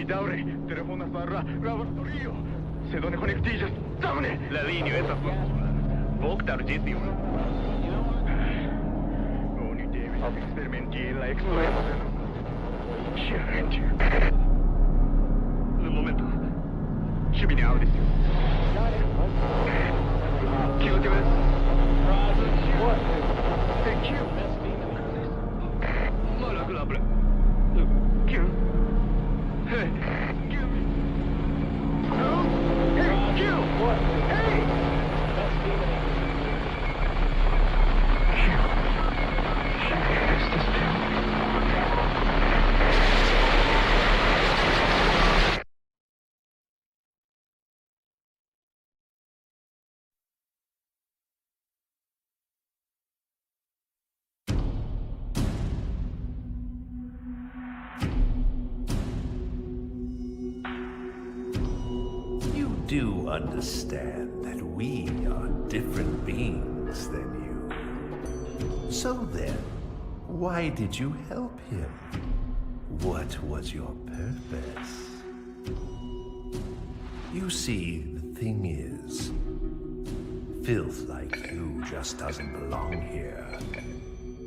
Daure, telefonas barra laboratorio. Se donne connectiges, damne! La linea è funzionale. Voctar GT1. Ogni Davis experimenti la explorazione. Chiaramente. Un momento. Shibine audition. Kill Davis. Thank you. Molecular. Kill. Hey, give me. No? Hey, kill! What? Hey! Do understand that we are different beings than you. So then, why did you help him? What was your purpose? You see, the thing is, filth like you just doesn't belong here.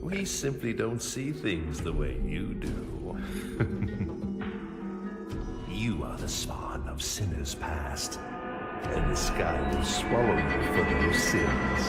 We simply don't see things the way you do. You are the spawn of sinners past, and the sky will swallow you for those sins.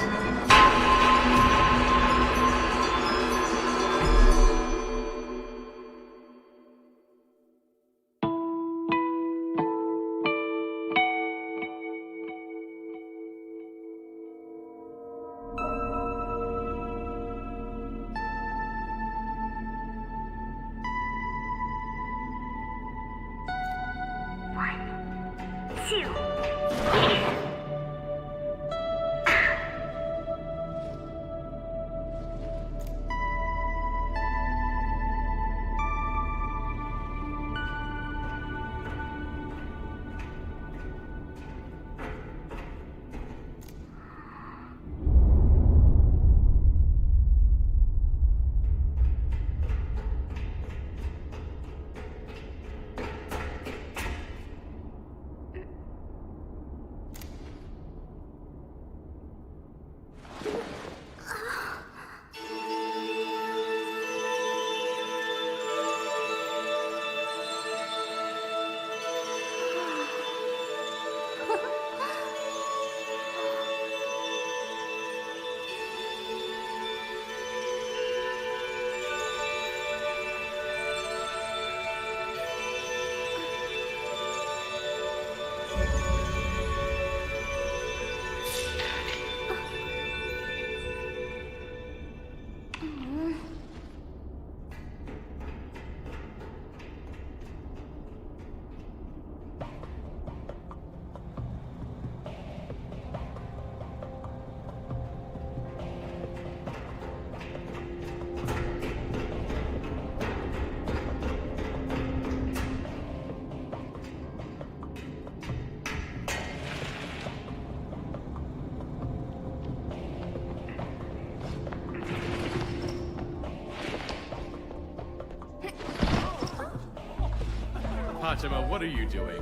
Fatima, what are you doing?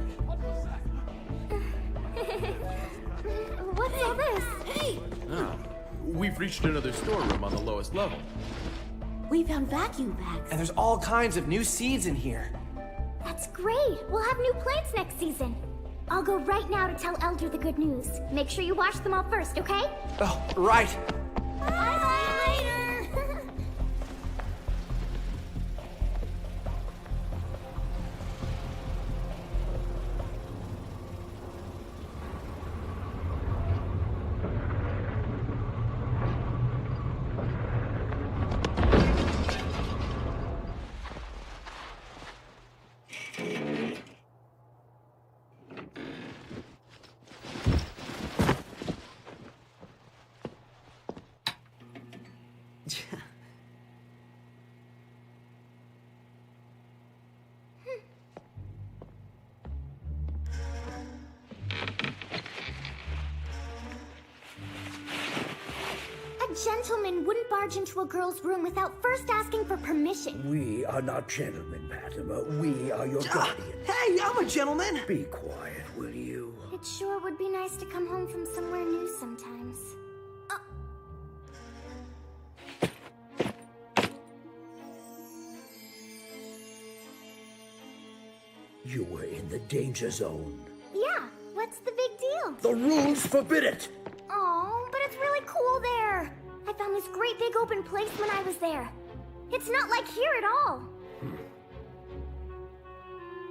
What's all this? Hey! Oh, we've reached another storeroom on the lowest level. We found vacuum bags. And there's all kinds of new seeds in here. That's great. We'll have new plants next season. I'll go right now to tell Elder the good news. Make sure you wash them all first, okay? Oh, right. Bye later! gentleman wouldn't barge into a girl's room without first asking for permission. We are not gentlemen, Fatima. We are your guardian. Hey, I'm a gentleman! Be quiet, will you? It sure would be nice to come home from somewhere new sometimes. You were in the danger zone. Yeah, what's the big deal? The rules forbid it! Oh, but it's really cool there. I found this great big open place when I was there. It's not like here at all.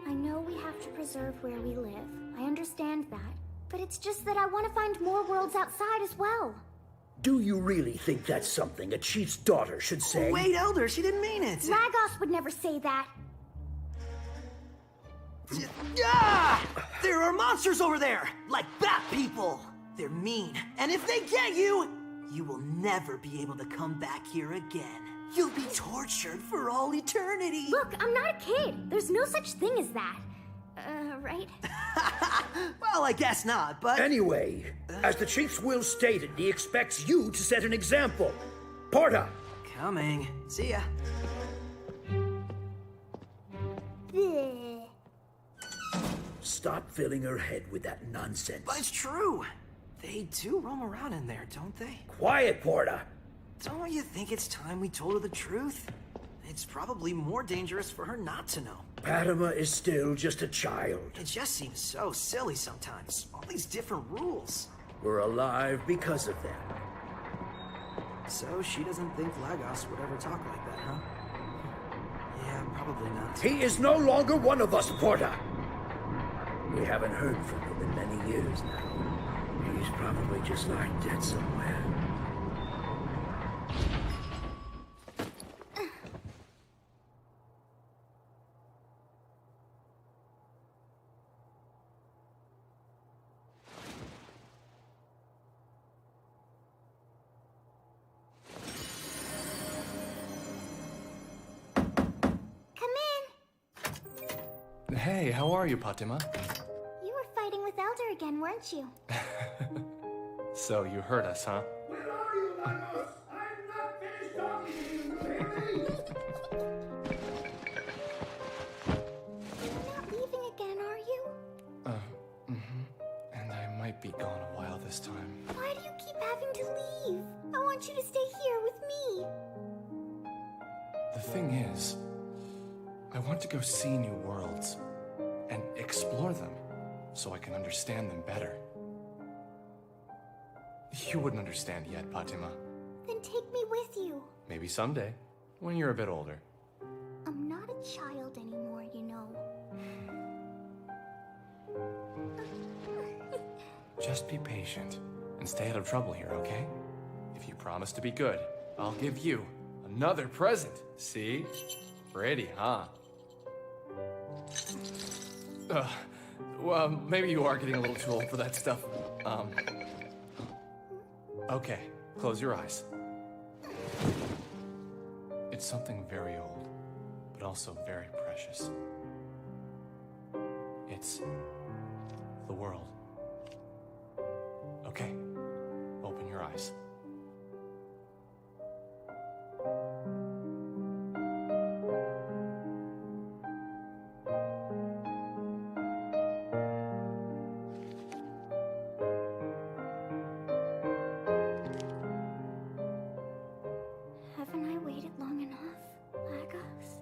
I know we have to preserve where we live. I understand that. But it's just that I want to find more worlds outside as well. Do you really think that's something a chief's daughter should say? Wait, Elder, she didn't mean it! Lagos would never say that. Ah! There are monsters over there! Like bat people! They're mean, and if they get you, you will never be able to come back here again. You'll be tortured for all eternity! Look, I'm not a kid. There's no such thing as that. Right? Well, I guess not, but... Anyway, as the chief's will stated, he expects you to set an example. Porta! Coming. See ya. Bleh. Stop filling her head with that nonsense. But it's true. They do roam around in there, don't they? Quiet, Porta! Don't you think it's time we told her the truth? It's probably more dangerous for her not to know. Fatima is still just a child. It just seems so silly sometimes. All these different rules. We're alive because of them. So she doesn't think Lagos would ever talk like that, huh? Yeah, probably not. He is no longer one of us, Porta! We haven't heard from him in many years now. He's probably just lying dead somewhere. Hey, how are you, Fatima? You were fighting with Elder again, weren't you? So you heard us, huh? Where are you, Lagos? I'm not finished talking to you! You're not leaving again, are you? And I might be gone a while this time. Why do you keep having to leave? I want you to stay here with me. The thing is, I want to go see new worlds and explore them so I can understand them better. You wouldn't understand yet, Fatima. Then take me with you. Maybe someday, when you're a bit older. I'm not a child anymore, you know. Just be patient and stay out of trouble here, okay? If you promise to be good, I'll give you another present. See? Pretty, huh? Well, maybe you are getting a little too old for that stuff. Okay, close your eyes. It's something very old, but also very precious. It's the world. Okay, open your eyes. Haven't I waited long enough, Lagos?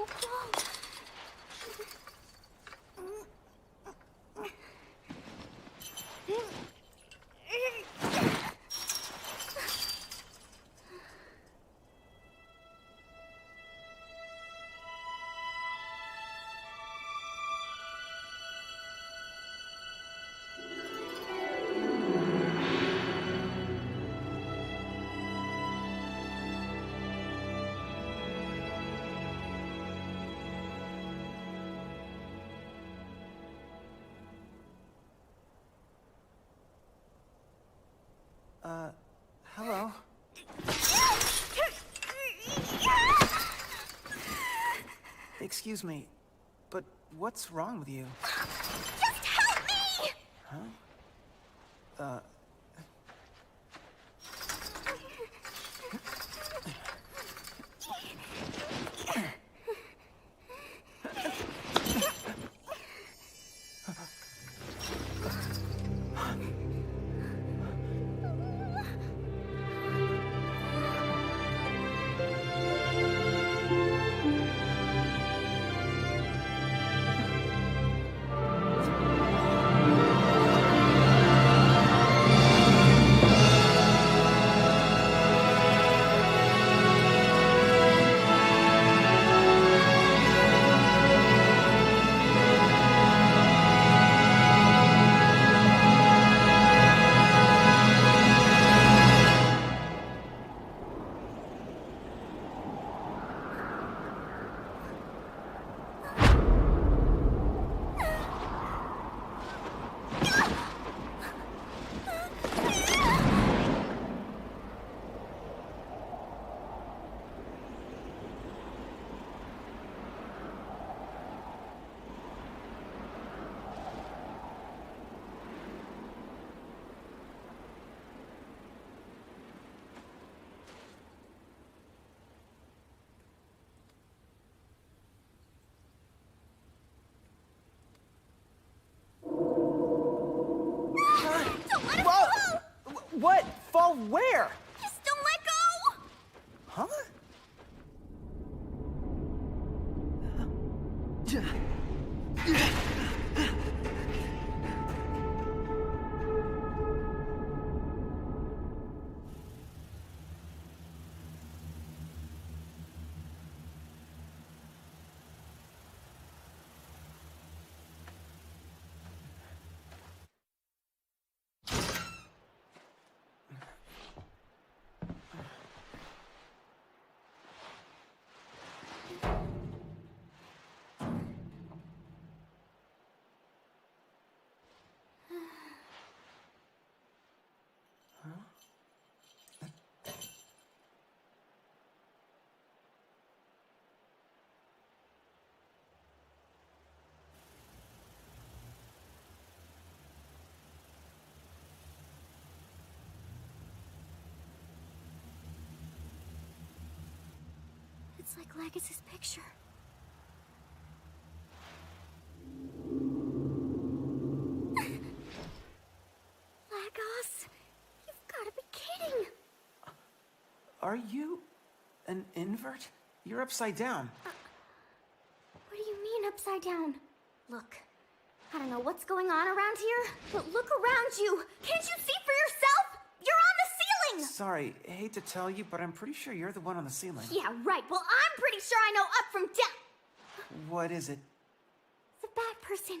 Don't fall. Hello. Excuse me, but what's wrong with you? Just help me! Huh? What? Fall where? Just don't let go! Huh? It's like Lagos's picture. Lagos, you've got to be kidding. Are you an invert? You're upside down. What do you mean upside down? Look, I don't know what's going on around here, but look around you. Can't you see for yourself? You're on the ceiling! Sorry, I hate to tell you, but I'm pretty sure you're the one on the ceiling. Yeah, right. Well, I'm pretty sure I know up from down. What is it? The bad person.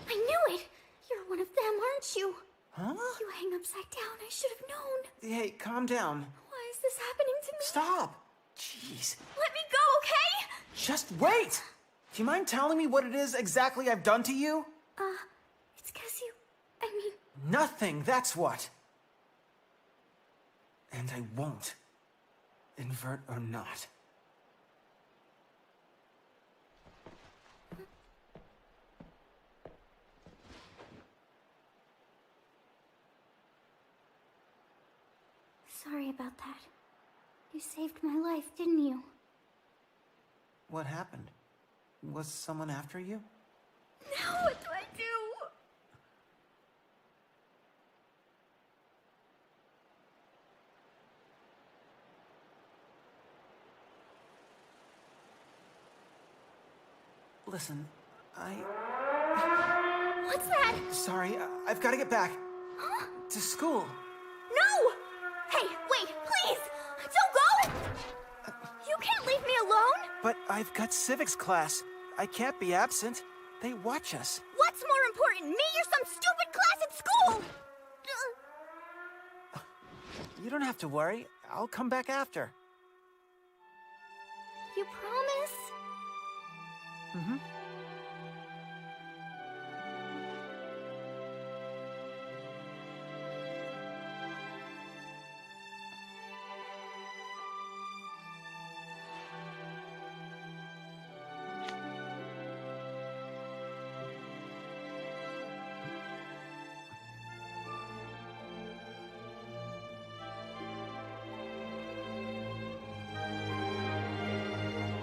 I knew it. You're one of them, aren't you? Huh? You hang upside down. I should have known. Hey, calm down. Why is this happening to me? Stop! Jeez. Let me go, okay? Just wait! Do you mind telling me what it is exactly I've done to you? It's 'cause you... I mean... Nothing, that's what. And I won't. Invert or not. Sorry about that. You saved my life, didn't you? What happened? Was someone after you? Now what do I do? Listen, What's that? Sorry, I've got to get back. Huh? To school. No! Hey, wait, please! Don't go! You can't leave me alone! But I've got civics class. I can't be absent. They watch us. What's more important, me or some stupid class at school? You don't have to worry. I'll come back after. You promise? Mm-hmm.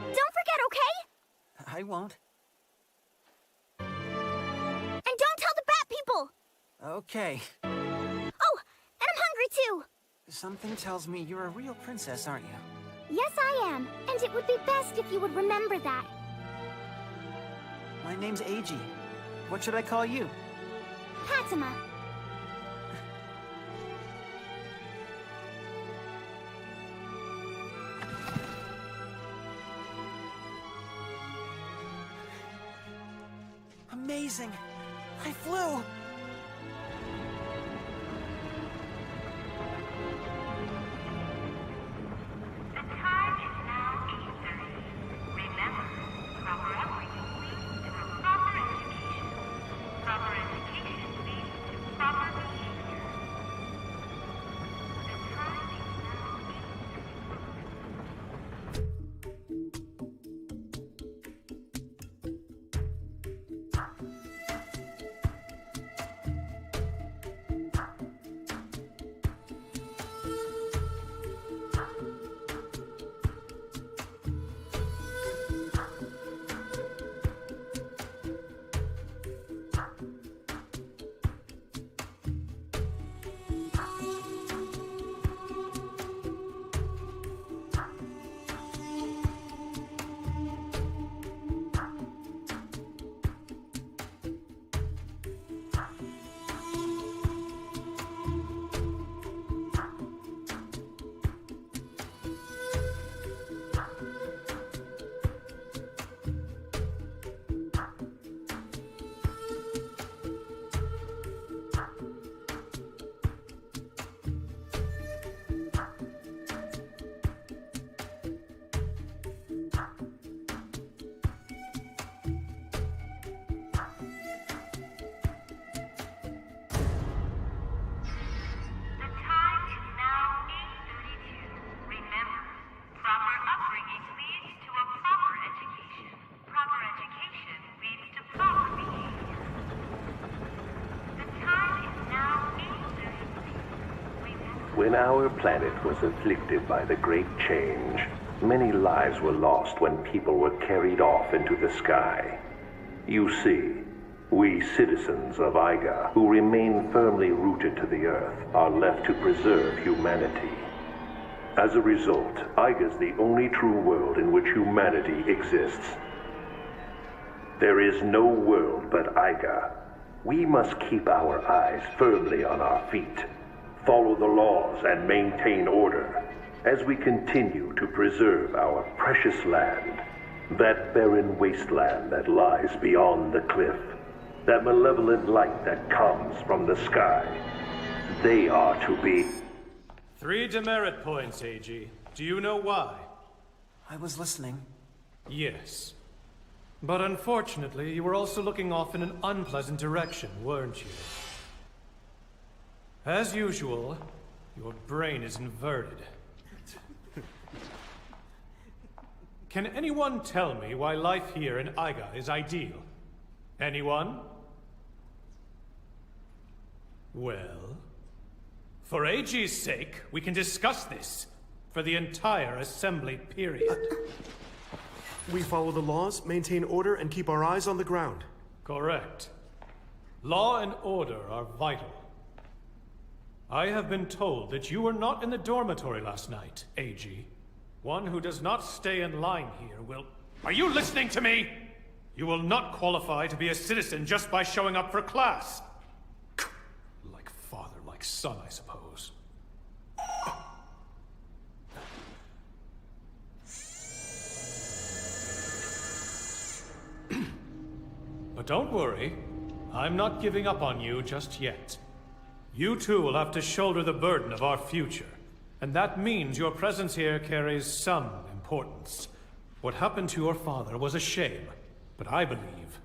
Don't forget, okay? I won't. And don't tell the bat people! Okay. Oh, and I'm hungry too! Something tells me you're a real princess, aren't you? Yes, I am. And it would be best if you would remember that. My name's Eiji. What should I call you? Fatima. Amazing! I flew! The time is now 8:30. Remember, proper upbringing leads to a proper education. Proper education leads to proper behavior. The time is now 8:30. The time is now 8:32. Remember, proper upbringing leads to a proper education. Proper education leads to proper behavior. The time is now 8:33. Remember. When our planet was afflicted by the Great Change, many lives were lost when people were carried off into the sky. You see, we citizens of Aiga, who remain firmly rooted to the Earth, are left to preserve humanity. As a result, Aiga's the only true world in which humanity exists. There is no world but Aiga. We must keep our eyes firmly on our feet, follow the laws, and maintain order as we continue to preserve our precious land, that barren wasteland that lies beyond the cliff, that malevolent light that comes from the sky. They are to be... 3 demerit points, Eiji. Do you know why? I was listening. Yes. But unfortunately, you were also looking off in an unpleasant direction, weren't you? As usual, your brain is inverted. Can anyone tell me why life here in Aiga is ideal? Anyone? Well, for Eiji's sake, we can discuss this for the entire assembly period. We follow the laws, maintain order, and keep our eyes on the ground. Correct. Law and order are vital. I have been told that you were not in the dormitory last night, Eiji. One who does not stay in line here will... Are you listening to me? You will not qualify to be a citizen just by showing up for class. Like father, like son, I suppose. But don't worry. I'm not giving up on you just yet. You too will have to shoulder the burden of our future. And that means your presence here carries some importance. What happened to your father was a shame, but I believe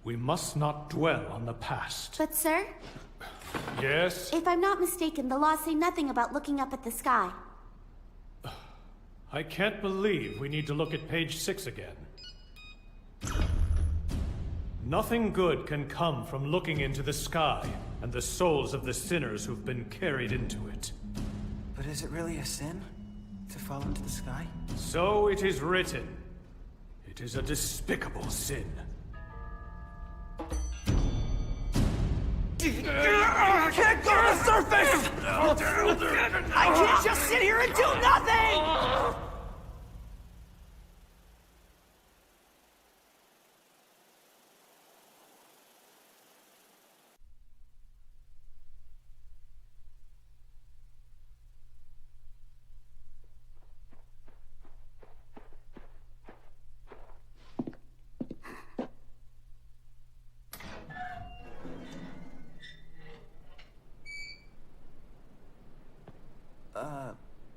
we must not dwell on the past. But sir? Yes? If I'm not mistaken, the laws say nothing about looking up at the sky. I can't believe we need to look at page 6 again. Nothing good can come from looking into the sky and the souls of the sinners who've been carried into it. But is it really a sin to fall into the sky? So it is written. It is a despicable sin. I can't go to the surface! I can't just sit here and do nothing!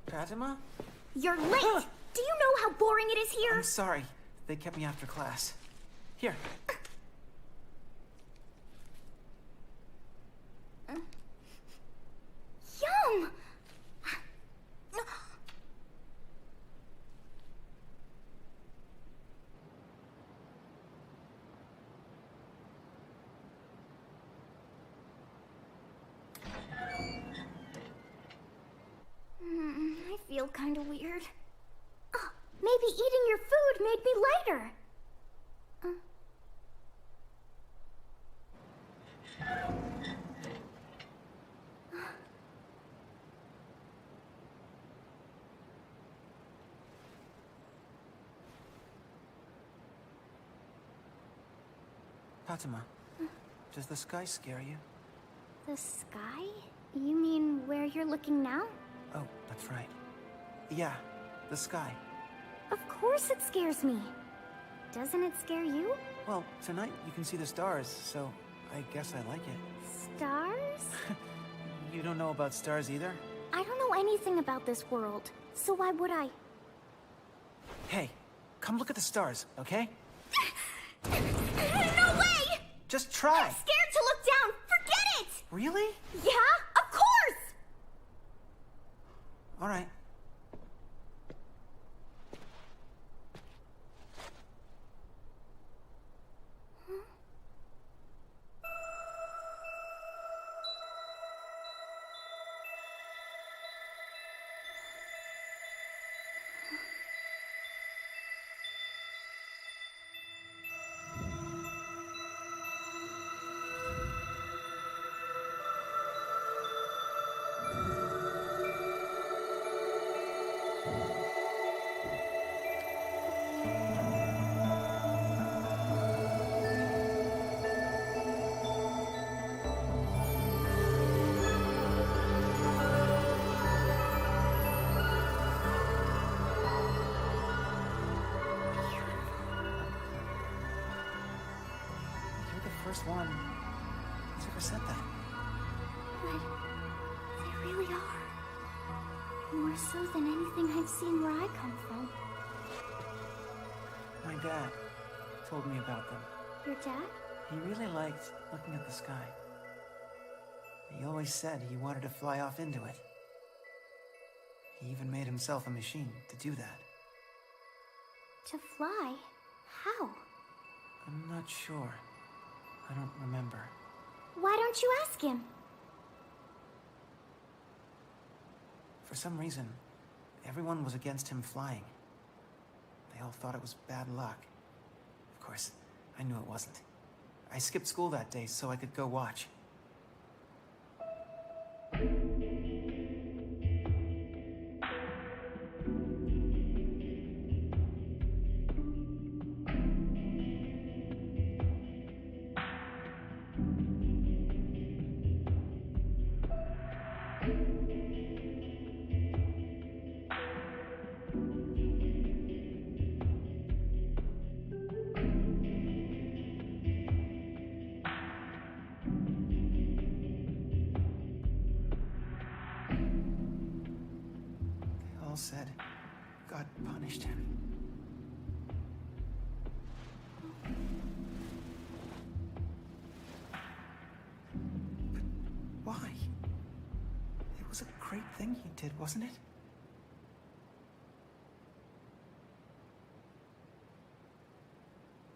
Fatima? You're late! Do you know how boring it is here? I'm sorry. They kept me after class. Here. Yum! I feel kind of weird. Oh, maybe eating your food made me lighter. Fatima, does the sky scare you? The sky? You mean where you're looking now? Oh, that's right. Yeah, the sky. Of course it scares me. Doesn't it scare you? Well, tonight you can see the stars, so I guess I like it. Stars? You don't know about stars either? I don't know anything about this world, so why would I? Hey, come look at the stars, okay? No way! Just try! I'm scared to look down! Forget it! Really? Yeah, of course! All right. First one who's ever said that. But they really are. More so than anything I've seen where I come from. My dad told me about them. Your dad? He really liked looking at the sky. He always said he wanted to fly off into it. He even made himself a machine to do that. To fly? How? I'm not sure. I don't remember. Why don't you ask him? For some reason, everyone was against him flying. They all thought it was bad luck. Of course, I knew it wasn't. I skipped school that day so I could go watch. punished him. But why? It was a great thing he did, wasn't it?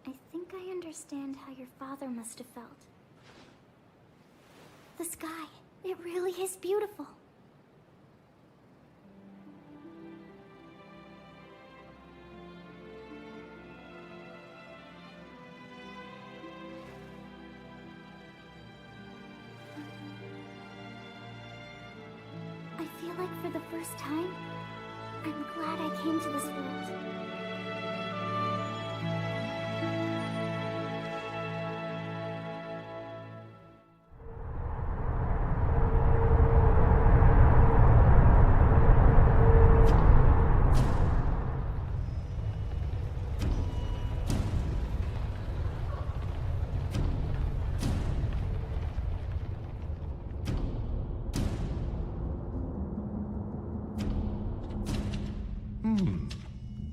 I think I understand how your father must have felt. The sky, it really is beautiful. I feel like for the first time, I'm glad I came to this world.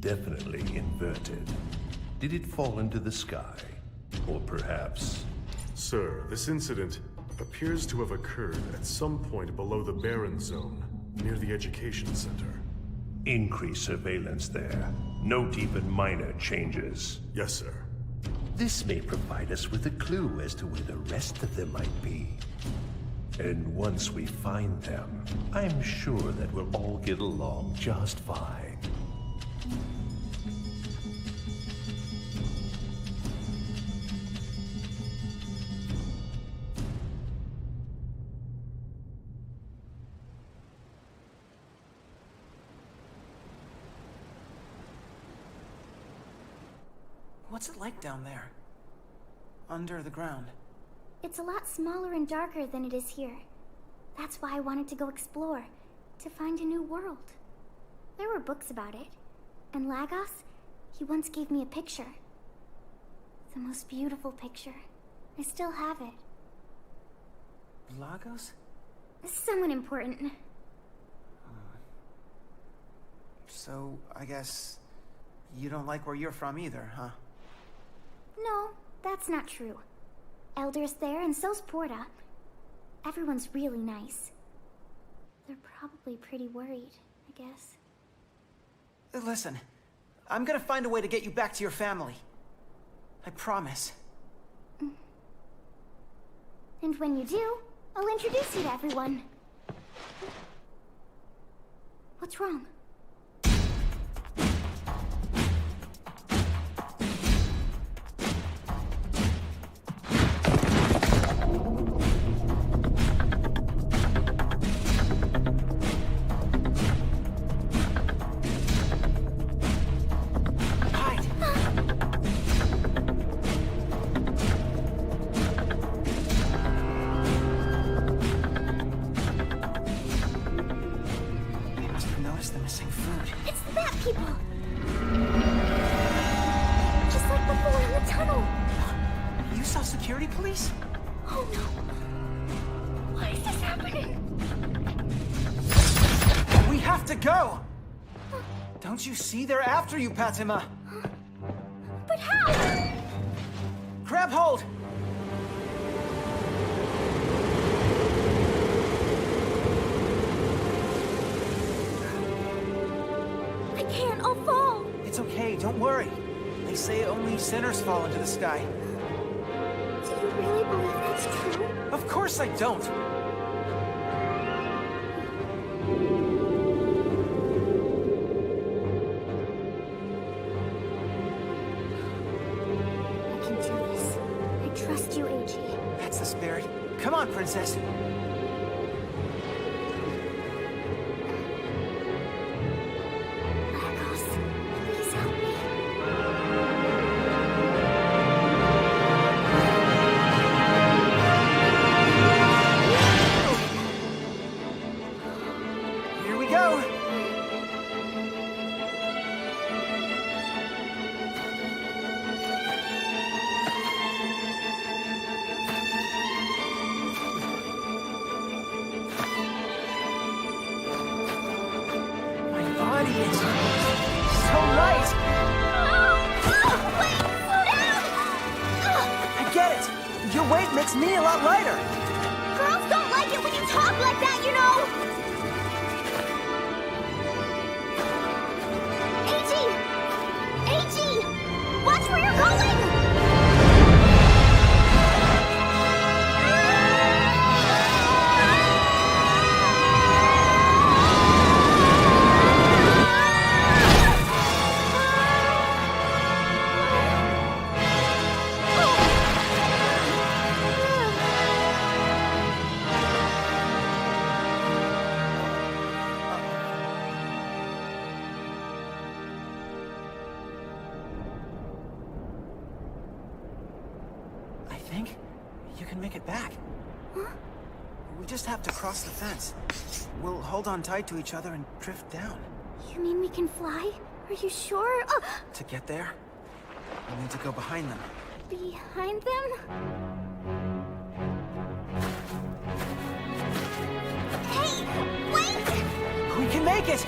Definitely inverted. Did it fall into the sky? Or perhaps... Sir, this incident appears to have occurred at some point below the Barren Zone, near the Education Center. Increase surveillance there. Note even minor changes. Yes, sir. This may provide us with a clue as to where the rest of them might be. And once we find them, I'm sure that we'll all get along just fine. What's it like down there? Under the ground? It's a lot smaller and darker than it is here. That's why I wanted to go explore, to find a new world. There were books about it, and Lagos, he once gave me a picture. The most beautiful picture. I still have it. Lagos? Someone important. So, I guess you don't like where you're from either, huh? No, that's not true. Elder's there, and so's Porta. Everyone's really nice. They're probably pretty worried, I guess. Listen, I'm gonna find a way to get you back to your family. I promise. And when you do, I'll introduce you to everyone. What's wrong? Don't you see they're after you, Fatima? But how? Grab hold! I can't, I'll fall! It's okay, don't worry. They say only sinners fall into the sky. Do you really believe that's true? Of course I don't! Come on, Princess. Lagos, please help me. Here we go. makes me a lot lighter. Girls don't like it when you talk like that, you know! AG! Watch where you're going! I think you can make it back. Huh? We just have to cross the fence. We'll hold on tight to each other and drift down. You mean we can fly? Are you sure? Oh, To get there, we need to go behind them. behind them? Hey, wait! We can make it!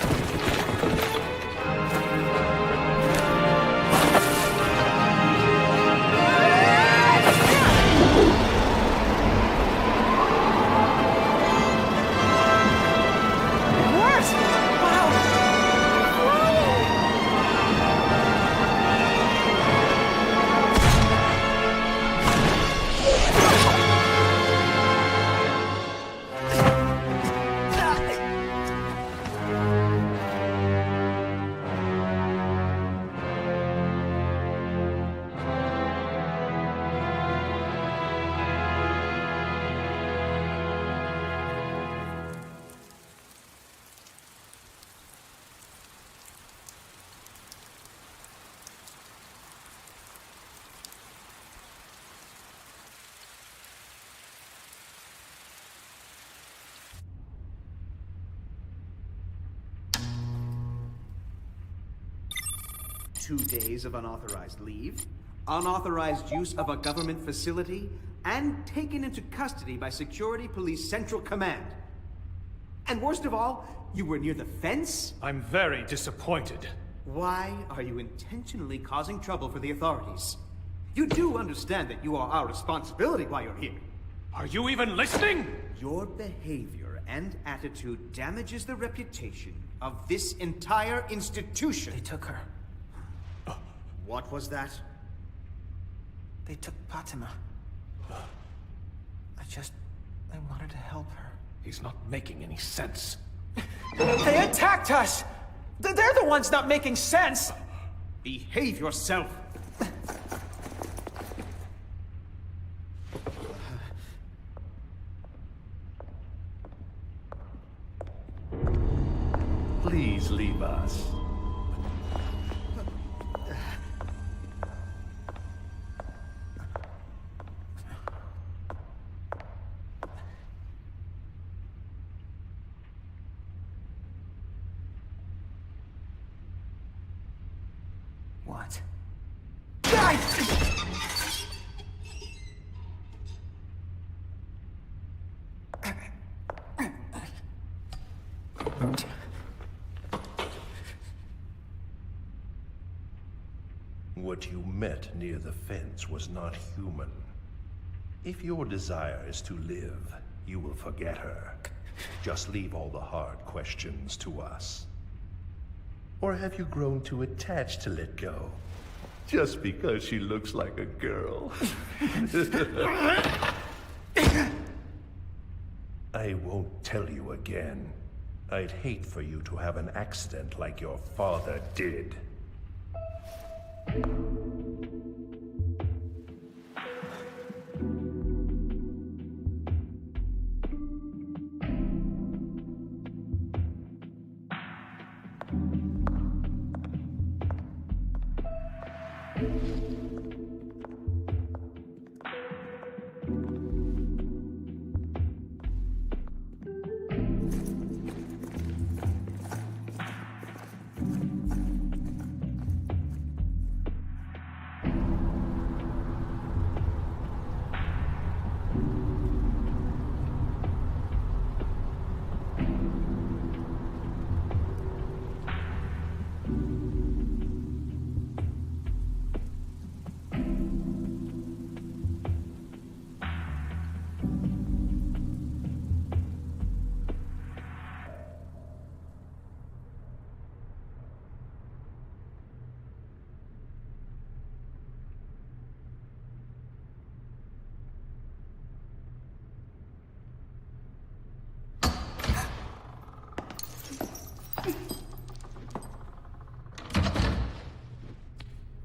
It works! Wow! Two days of unauthorized leave, unauthorized use of a government facility, and taken into custody by Security Police Central Command. And worst of all, you were near the fence? I'm very disappointed. Why are you intentionally causing trouble for the authorities? You do understand that you are our responsibility while you're here. Are you even listening? Your behavior and attitude damages the reputation of this entire institution. They took her. What was that? They took Fatima. I wanted to help her. He's not making any sense. They attacked us! They're the ones not making sense! Behave yourself! Please leave us. What? What you met near the fence was not human. If your desire is to live, you will forget her. Just leave all the hard questions to us. Or have you grown too attached to let go? Just because she looks like a girl. I won't tell you again. I'd hate for you to have an accident like your father did.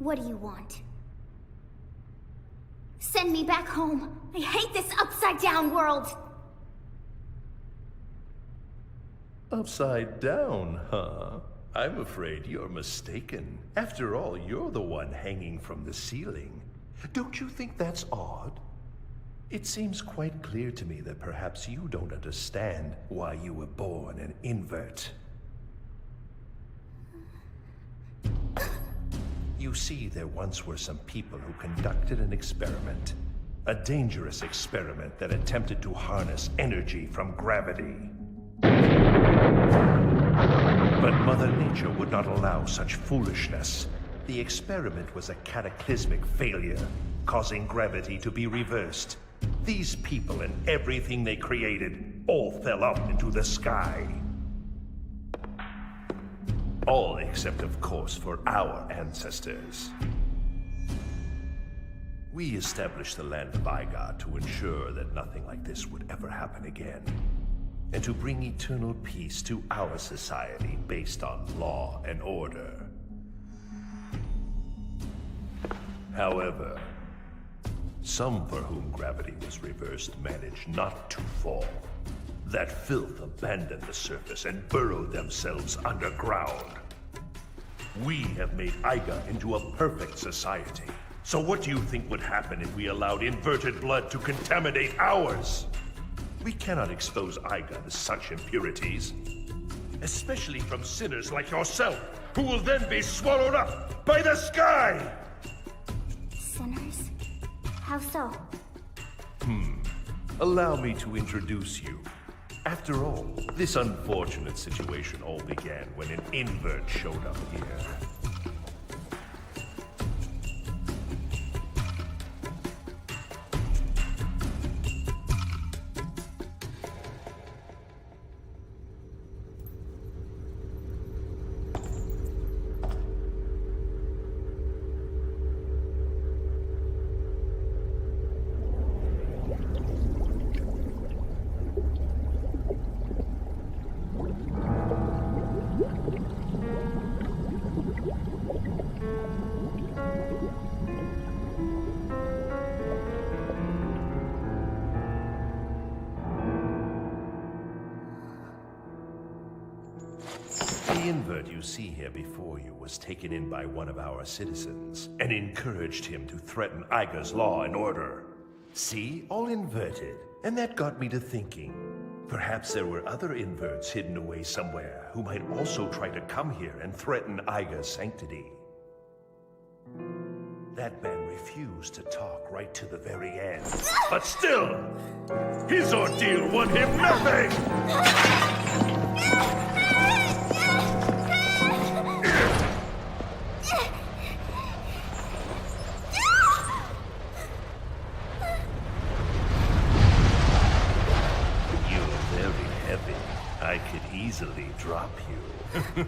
What do you want? Send me back home. I hate this upside-down world. Upside down, huh? I'm afraid you're mistaken. After all, you're the one hanging from the ceiling. Don't you think that's odd? It seems quite clear to me that perhaps you don't understand why you were born an invert. You see, there once were some people who conducted an experiment. A dangerous experiment that attempted to harness energy from gravity. But Mother Nature would not allow such foolishness. The experiment was a cataclysmic failure, causing gravity to be reversed. These people and everything they created all fell up into the sky. All except, of course, for our ancestors. We established the land of Aiga to ensure that nothing like this would ever happen again, and to bring eternal peace to our society based on law and order. However, some for whom gravity was reversed managed not to fall. That filth abandoned the surface and burrowed themselves underground. We have made Aiga into a perfect society. So what do you think would happen if we allowed inverted blood to contaminate ours? We cannot expose Aiga to such impurities. Especially from sinners like yourself, who will then be swallowed up by the sky! Sinners? How so? Allow me to introduce you. After all, this unfortunate situation all began when an invert showed up here. The invert you see here before you was taken in by one of our citizens and encouraged him to threaten Aiga's law and order. See? All inverted. And that got me to thinking. Perhaps there were other inverts hidden away somewhere who might also try to come here and threaten Aiga's sanctity. That man refused to talk right to the very end. But still, his ordeal won him nothing! I could easily drop you.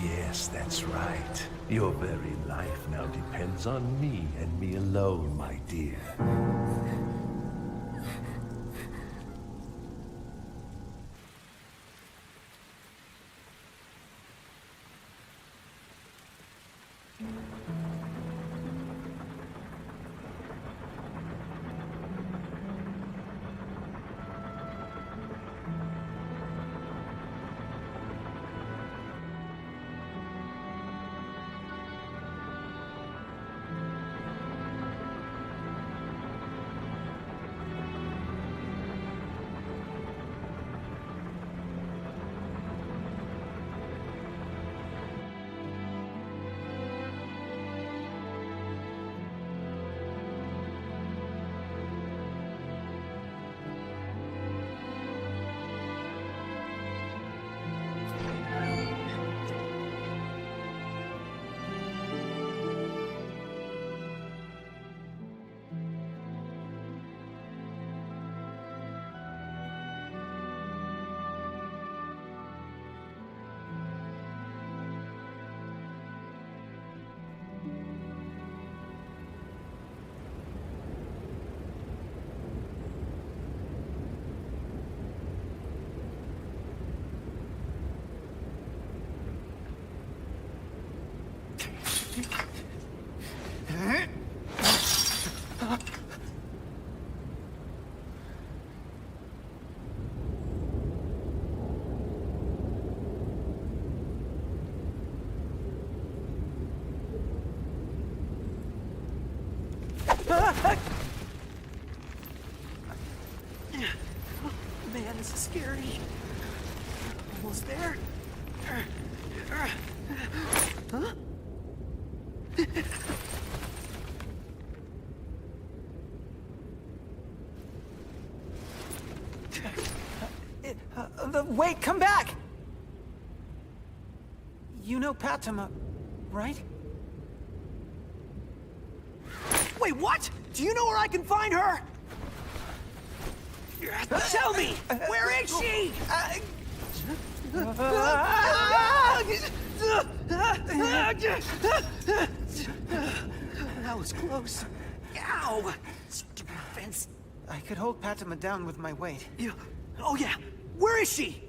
Yes, that's right. Your very life now depends on me and me alone, my dear. Almost there. Huh? Wait, come back! You know Patima, right? Wait, what? Do you know where I can find her? Tell me! Where is she? That was close. Ow! Stupid fence. I could hold Patima down with my weight. Oh yeah, where is she?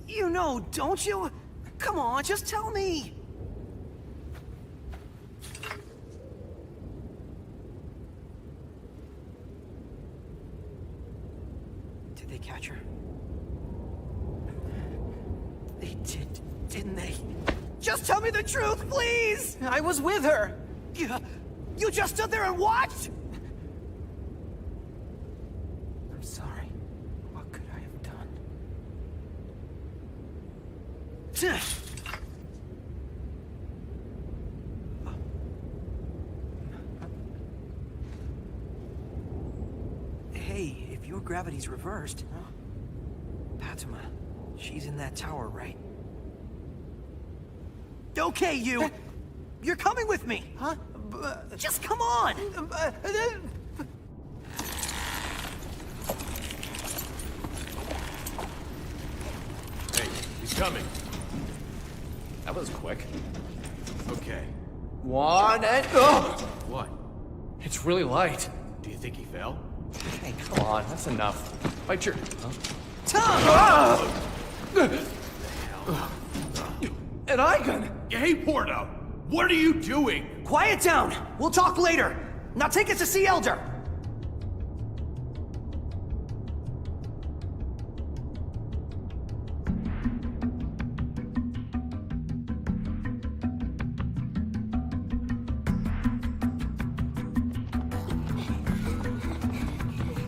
You know, don't you? Come on, just tell me. Did they catch her? They did, didn't they? Just tell me the truth, please! I was with her! You just stood there and watched? I'm sorry. What could I have done? Hey, if your gravity's reversed... Patima, she's in that tower, right? Okay, you! You're coming with me! Huh? Just come on! Hey, he's coming. That was quick. Okay. One and go! What? It's really light. Do you think he fell? Hey, come on, that's enough. Bite your... An icon! Hey, Porto! What are you doing? Quiet down! We'll talk later! Now take us to see Elder!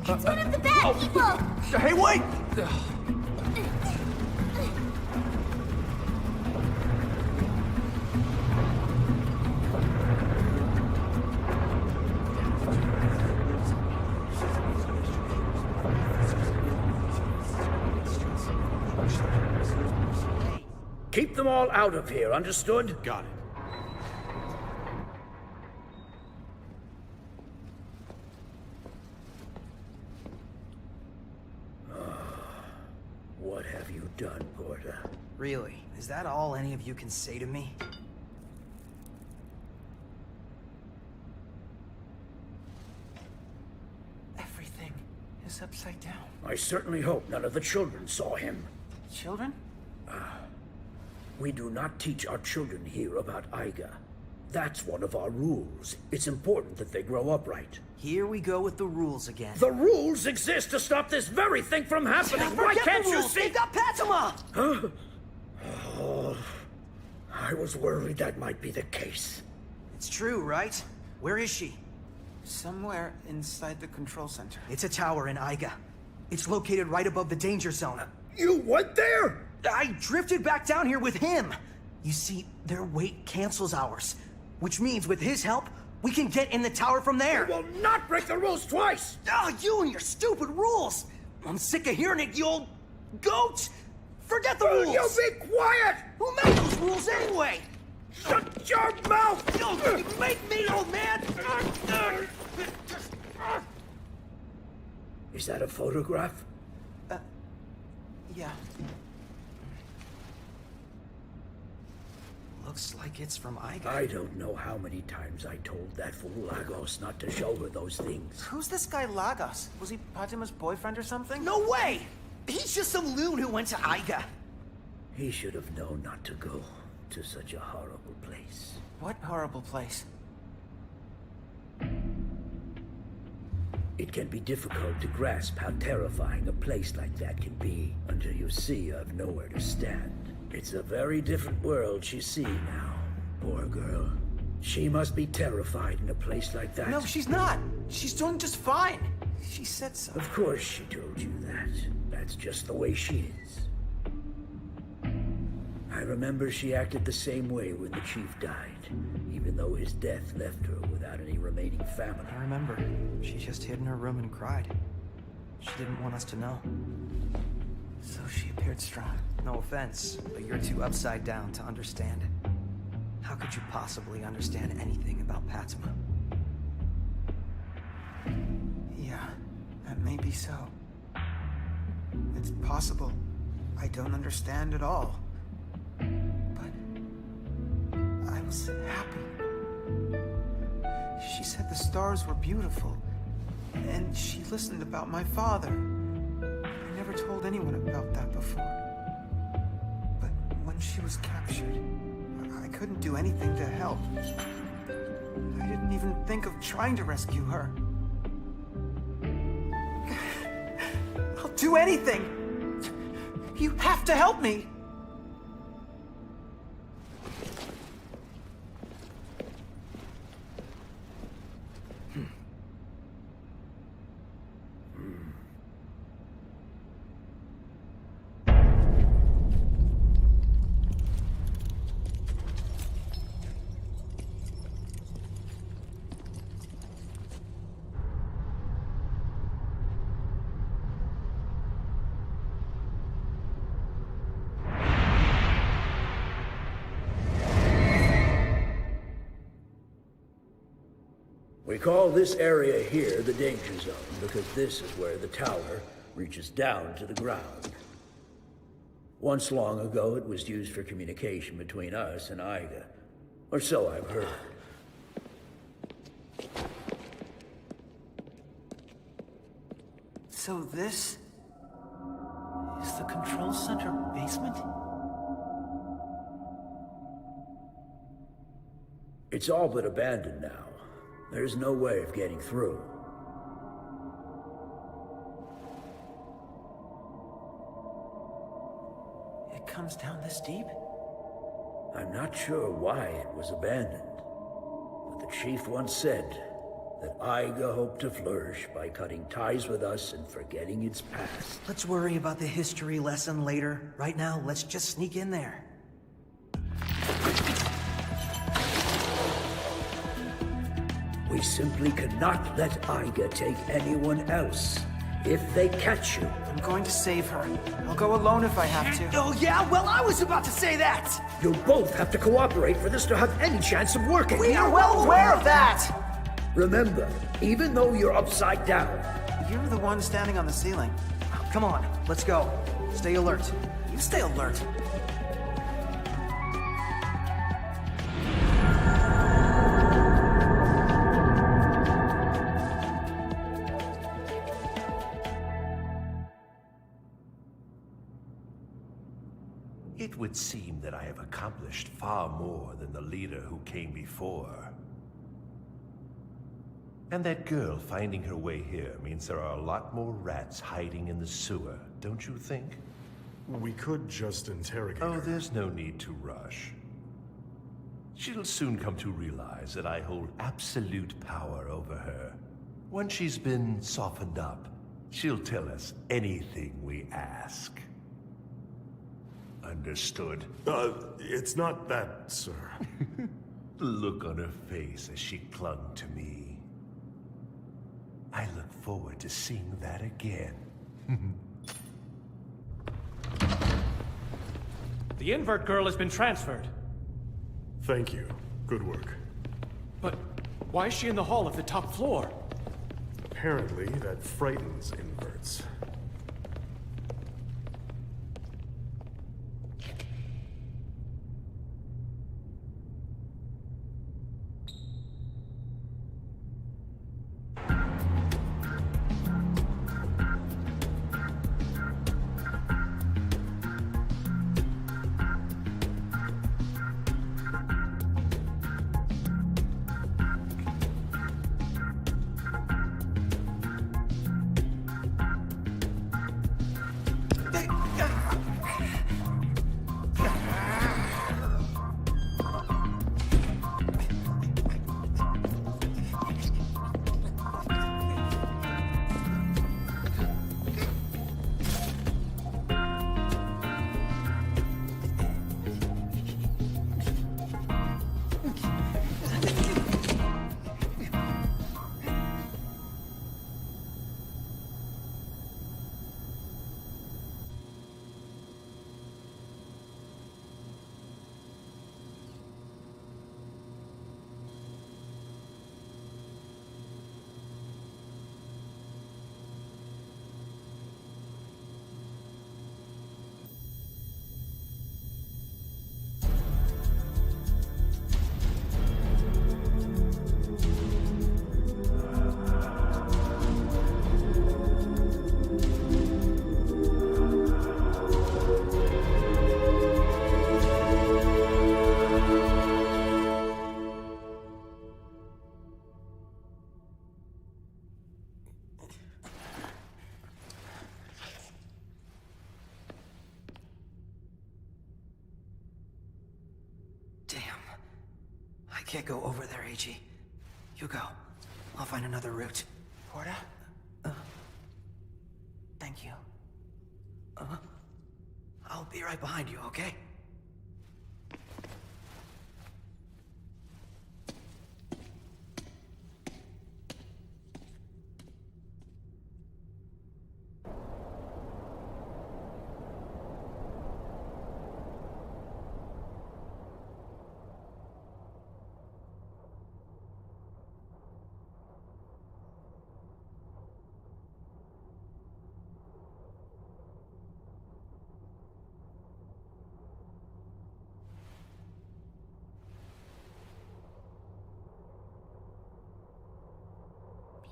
It's one of the bad people! Hey, wait! Keep them all out of here, understood? Got it. What have you done, Porta? Really? Is that all any of you can say to me? Everything is upside down. I certainly hope none of the children saw him. Children? We do not teach our children here about Aiga. That's one of our rules. It's important that they grow up right. Here we go with the rules again. The rules exist to stop this very thing from happening. Why can't you see? They've got Patima! Huh? Oh, I was worried that might be the case. It's true, right? Where is she? Somewhere inside the control center. It's a tower in Aiga. It's located right above the danger zone. You went there? I drifted back down here with him. You see, their weight cancels ours. Which means with his help, we can get in the tower from there. You will not break the rules twice! Ah, you and your stupid rules! I'm sick of hearing it, you old goat! Forget the rules! You be quiet! Who made those rules anyway? Shut your mouth! You make me, old man! Is that a photograph? Yeah. Looks like it's from Aiga. I don't know how many times I told that fool Lagos not to show her those things. Who's this guy Lagos? Was he Patima's boyfriend or something? No way! He's just some loon who went to Aiga. He should have known not to go to such a horrible place. What horrible place? It can be difficult to grasp how terrifying a place like that can be until you see you have nowhere to stand. It's a very different world she's seeing now. Poor girl. She must be terrified in a place like that. No, she's not. She's doing just fine. She said so. Of course she told you that. That's just the way she is. I remember she acted the same way when the chief died, even though his death left her without any remaining family. I remember. She just hid in her room and cried. She didn't want us to know. So she appeared strong. No offense, but you're too upside down to understand. How could you possibly understand anything about Fatima? Yeah, that may be so. It's possible. I don't understand at all. But I was happy. She said the stars were beautiful, and she listened about my father. I never told anyone about that before. But when she was captured, I couldn't do anything to help. I didn't even think of trying to rescue her. I'll do anything! You have to help me! We call this area here the danger zone because this is where the tower reaches down to the ground. Once long ago, it was used for communication between us and Aiga, or so I've heard. So this is the control center basement? It's all but abandoned now. There's no way of getting through. It comes down this deep? I'm not sure why it was abandoned, but the chief once said that Aiga hoped to flourish by cutting ties with us and forgetting its past. Let's worry about the history lesson later. Right now, let's just sneak in there. We simply cannot let Aiga take anyone else. If they catch you... I'm going to save her. I'll go alone if I have to. Oh yeah? Well, I was about to say that! You'll both have to cooperate for this to have any chance of working. We are well aware of that! Remember, even though you're upside down... You're the one standing on the ceiling. Come on, let's go. Stay alert. You stay alert. It would seem that I have accomplished far more than the leader who came before. And that girl finding her way here means there are a lot more rats hiding in the sewer, don't you think? We could just interrogate Oh, her. there's no need to rush. She'll soon come to realize that I hold absolute power over her. Once she's been softened up, she'll tell us anything we ask. Understood? It's not that, sir. The look on her face as she clung to me. I look forward to seeing that again. The invert girl has been transferred. Thank you. Good work. But why is she in the hall of the top floor? Apparently, that frightens inverts. I can't go over there, Eiji. You go. I'll find another route. Porta? Thank you. I'll be right behind you, okay?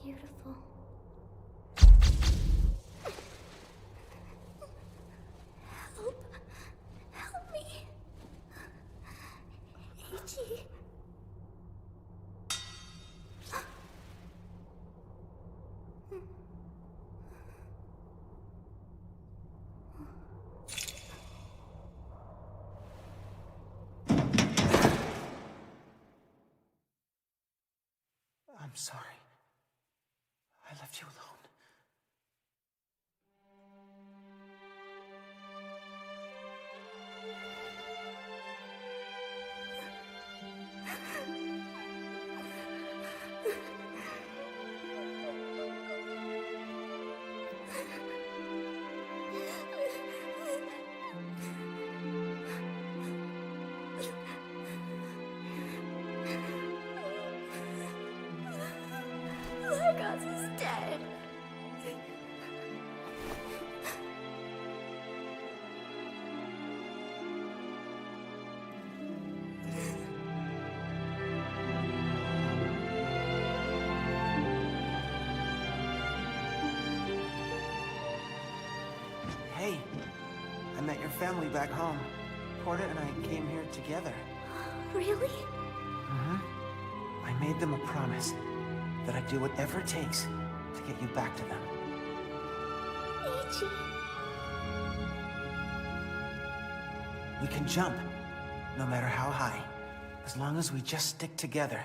Beautiful. Help me. Eiji. I'm sorry. I left you alone. Lagos is dead. Hey, I met your family back home. Porta and I came here together. Really? I made them a promise that I'd do whatever it takes to get you back to them. Eiji. We can jump, no matter how high, as long as we just stick together.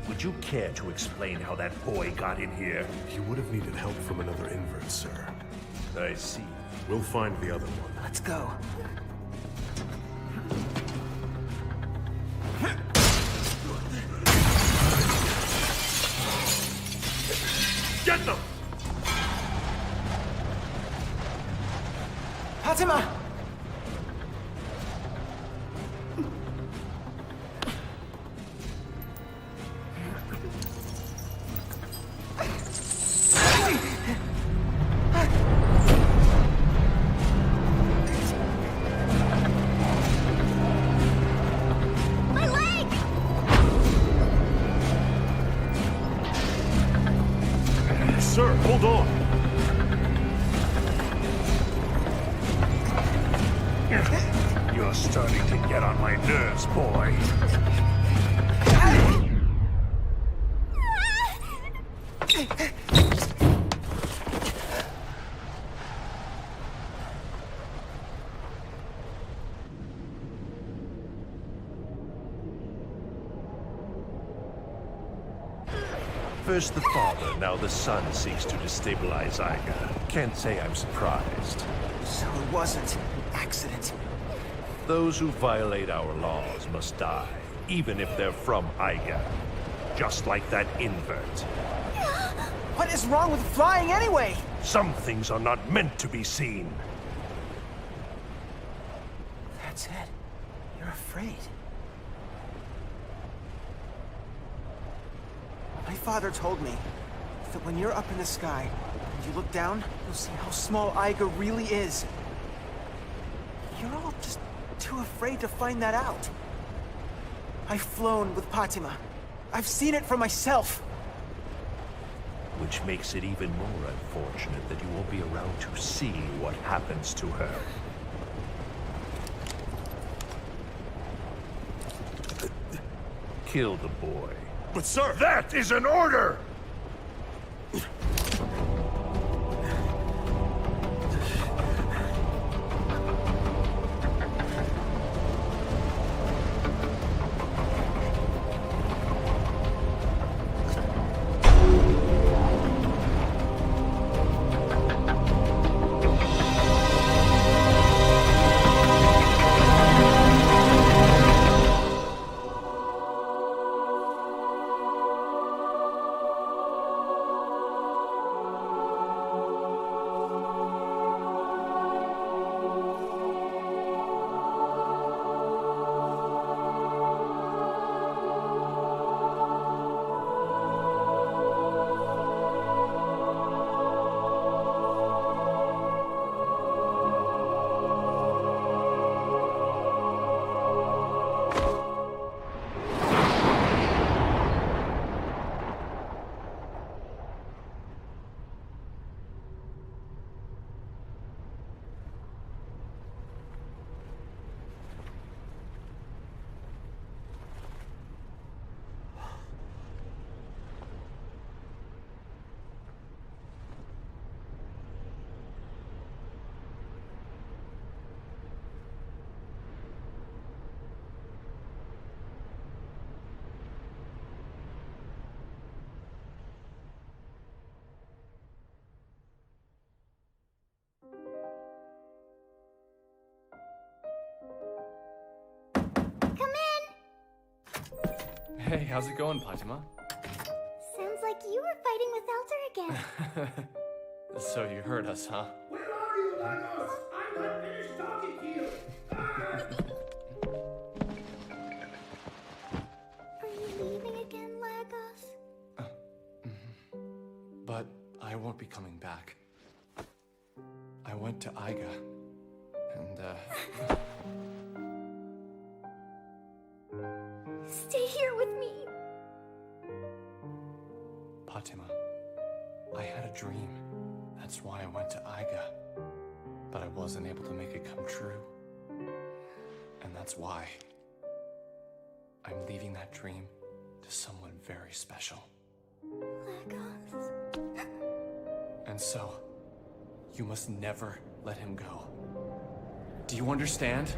Would you care to explain how that boy got in here? He would have needed help from another invert, sir. I see. We'll find the other one. Let's go. Get them! Fatima! My leg! Sir, hold on! You're starting to get on my nerves, boy. First the father, now the son seeks to destabilize Aiga. Can't say I'm surprised. So it wasn't an accident. Those who violate our laws must die, even if they're from Aiga. Just like that invert. What is wrong with flying anyway? Some things are not meant to be seen. That's it. You're afraid. My father told me that when you're up in the sky and you look down, you'll see how small Aiga really is. You're all just too afraid to find that out. I've flown with Fatima. I've seen it for myself. Which makes it even more unfortunate that you won't be around to see what happens to her. Kill the boy. But sir! That is an order! Hey, how's it going, Fatima? Sounds like you were fighting with Elder again. So you heard us, huh? Where are you, Lagos? I'm not finished talking to you! Are you leaving again, Lagos? But I won't be coming back. I went to Aiga, and Stay here with me. Fatima, I had a dream. That's why I went to Aiga. But I wasn't able to make it come true. And that's why I'm leaving that dream to someone very special. Lagos. And so, you must never let him go. Do you understand?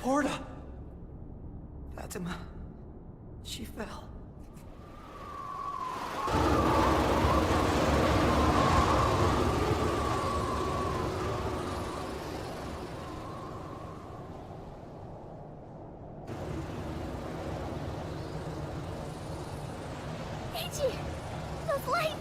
Porta! Fatima. She fell. Eiji! Those lights!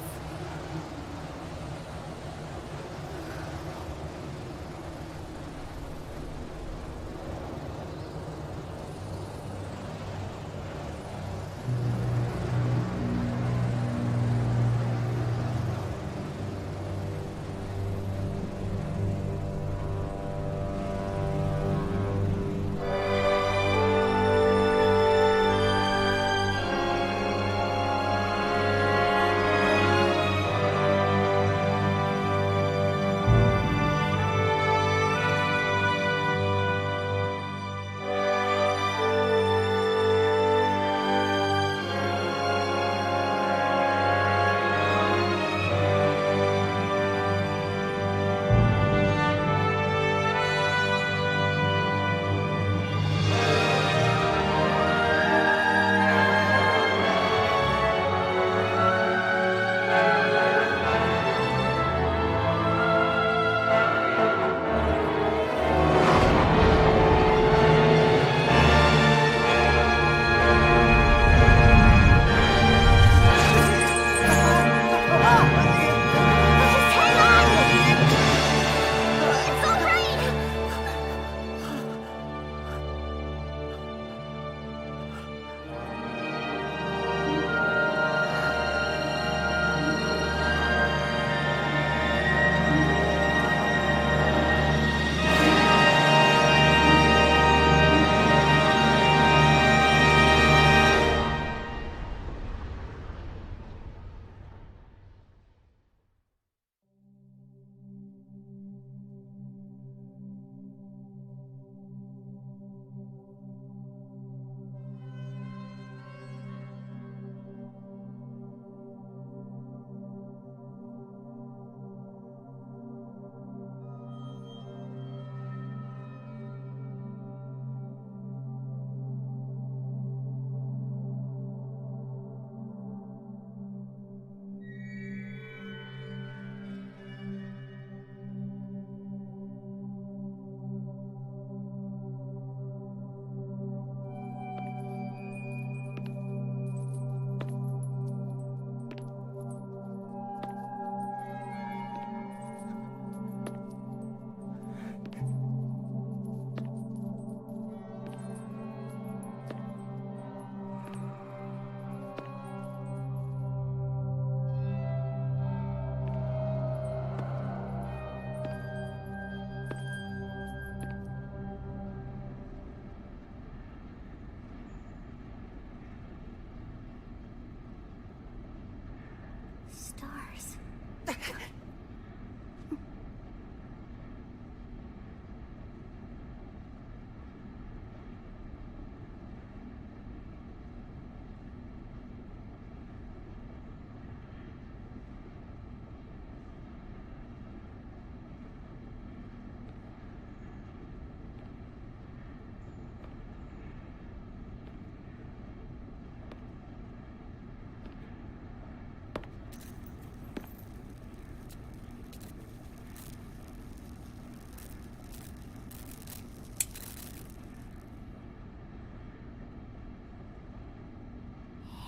stars.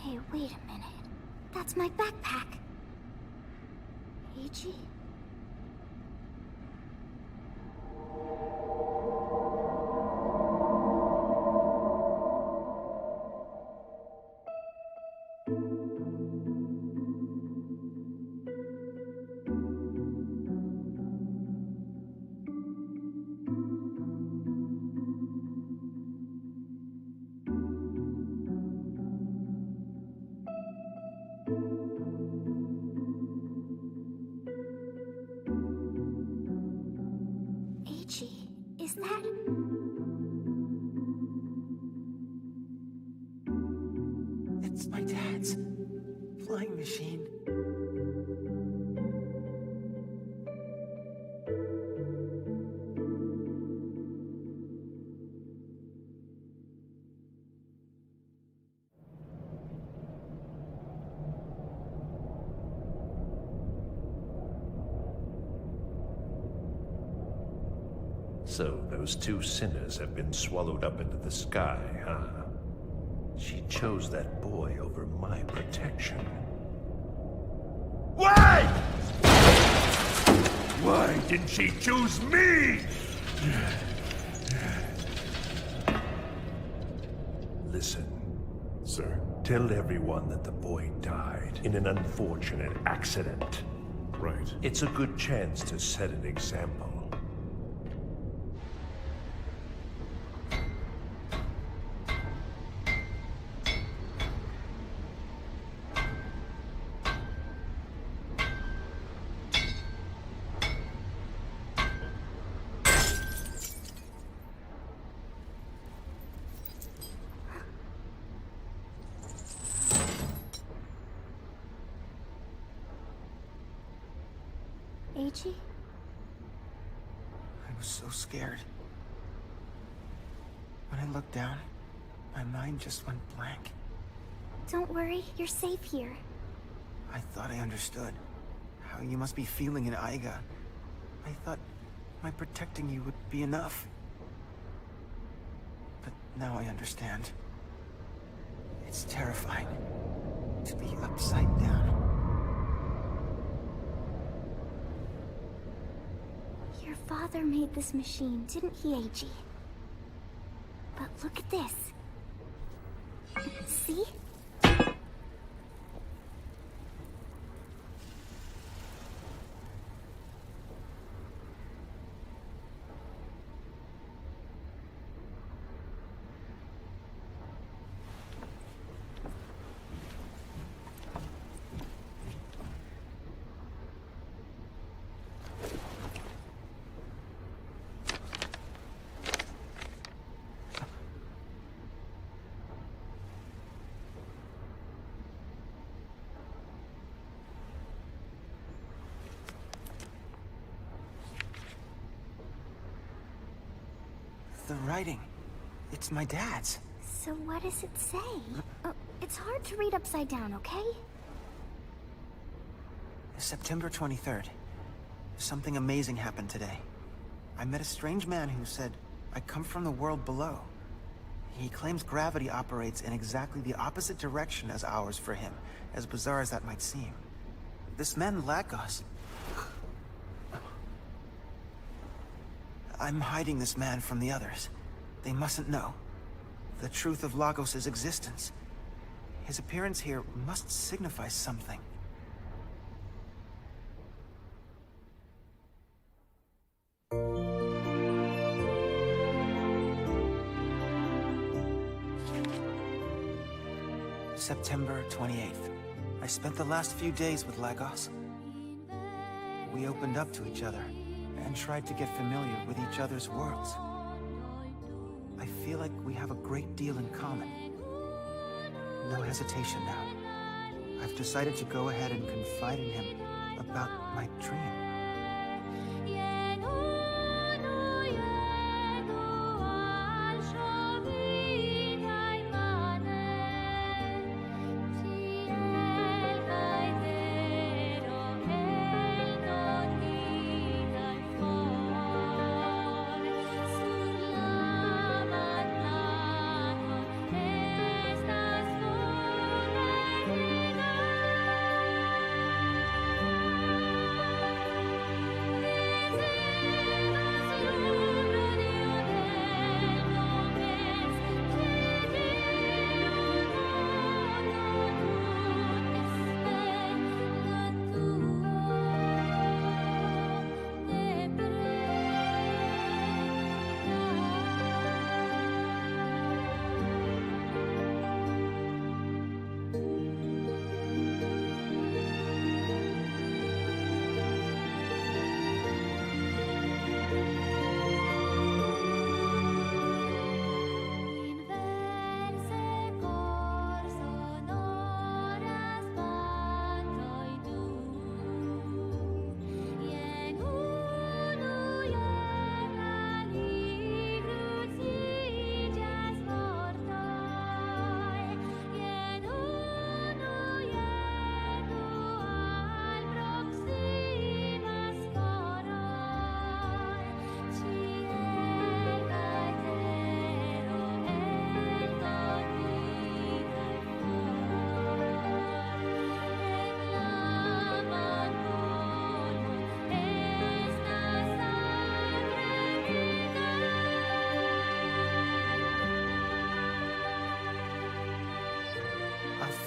Hey, wait a minute. That's my backpack. Eiji? Eiji, is that... It's my dad's flying machine. So those two sinners have been swallowed up into the sky, huh? She chose that boy over my protection. Why? Why didn't she choose me? Listen. Sir? Tell everyone that the boy died in an unfortunate accident. Right. It's a good chance to set an example. Eiji? I was so scared. When I looked down, my mind just went blank. Don't worry, you're safe here. I thought I understood how you must be feeling in Aiga. I thought my protecting you would be enough. But now I understand. It's terrifying to be upside down. Your father made this machine, didn't he, Eiji? But look at this. See? The writing. It's my dad's. So what does it say? It's hard to read upside down, okay? September 23rd. Something amazing happened today. I met a strange man who said, I come from the world below. He claims gravity operates in exactly the opposite direction as ours for him, as bizarre as that might seem. This man Lagos. I'm hiding this man from the others. They mustn't know the truth of Lagos' existence. His appearance here must signify something. September 28th. I spent the last few days with Lagos. We opened up to each other and tried to get familiar with each other's worlds. I feel like we have a great deal in common. No hesitation now. I've decided to go ahead and confide in him about my dream.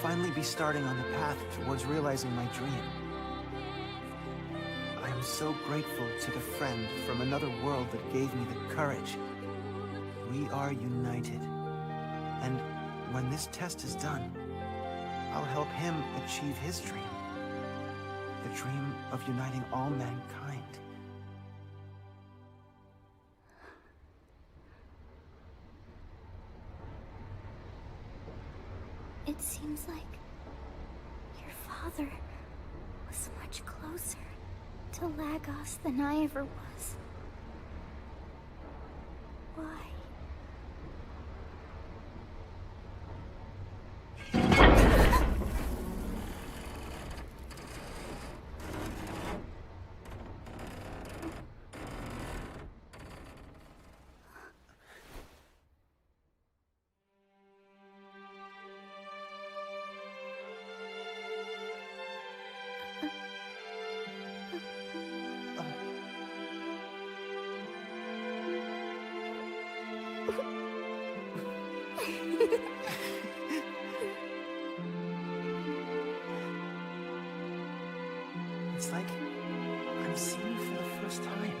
Finally be starting on the path towards realizing my dream. I am so grateful to the friend from another world that gave me the courage. We are united. And when this test is done, I'll help him achieve his dream. The dream of uniting all mankind. It seems like your father was much closer to Lagos than I ever was. Why? It's like I'm seeing you for the first time.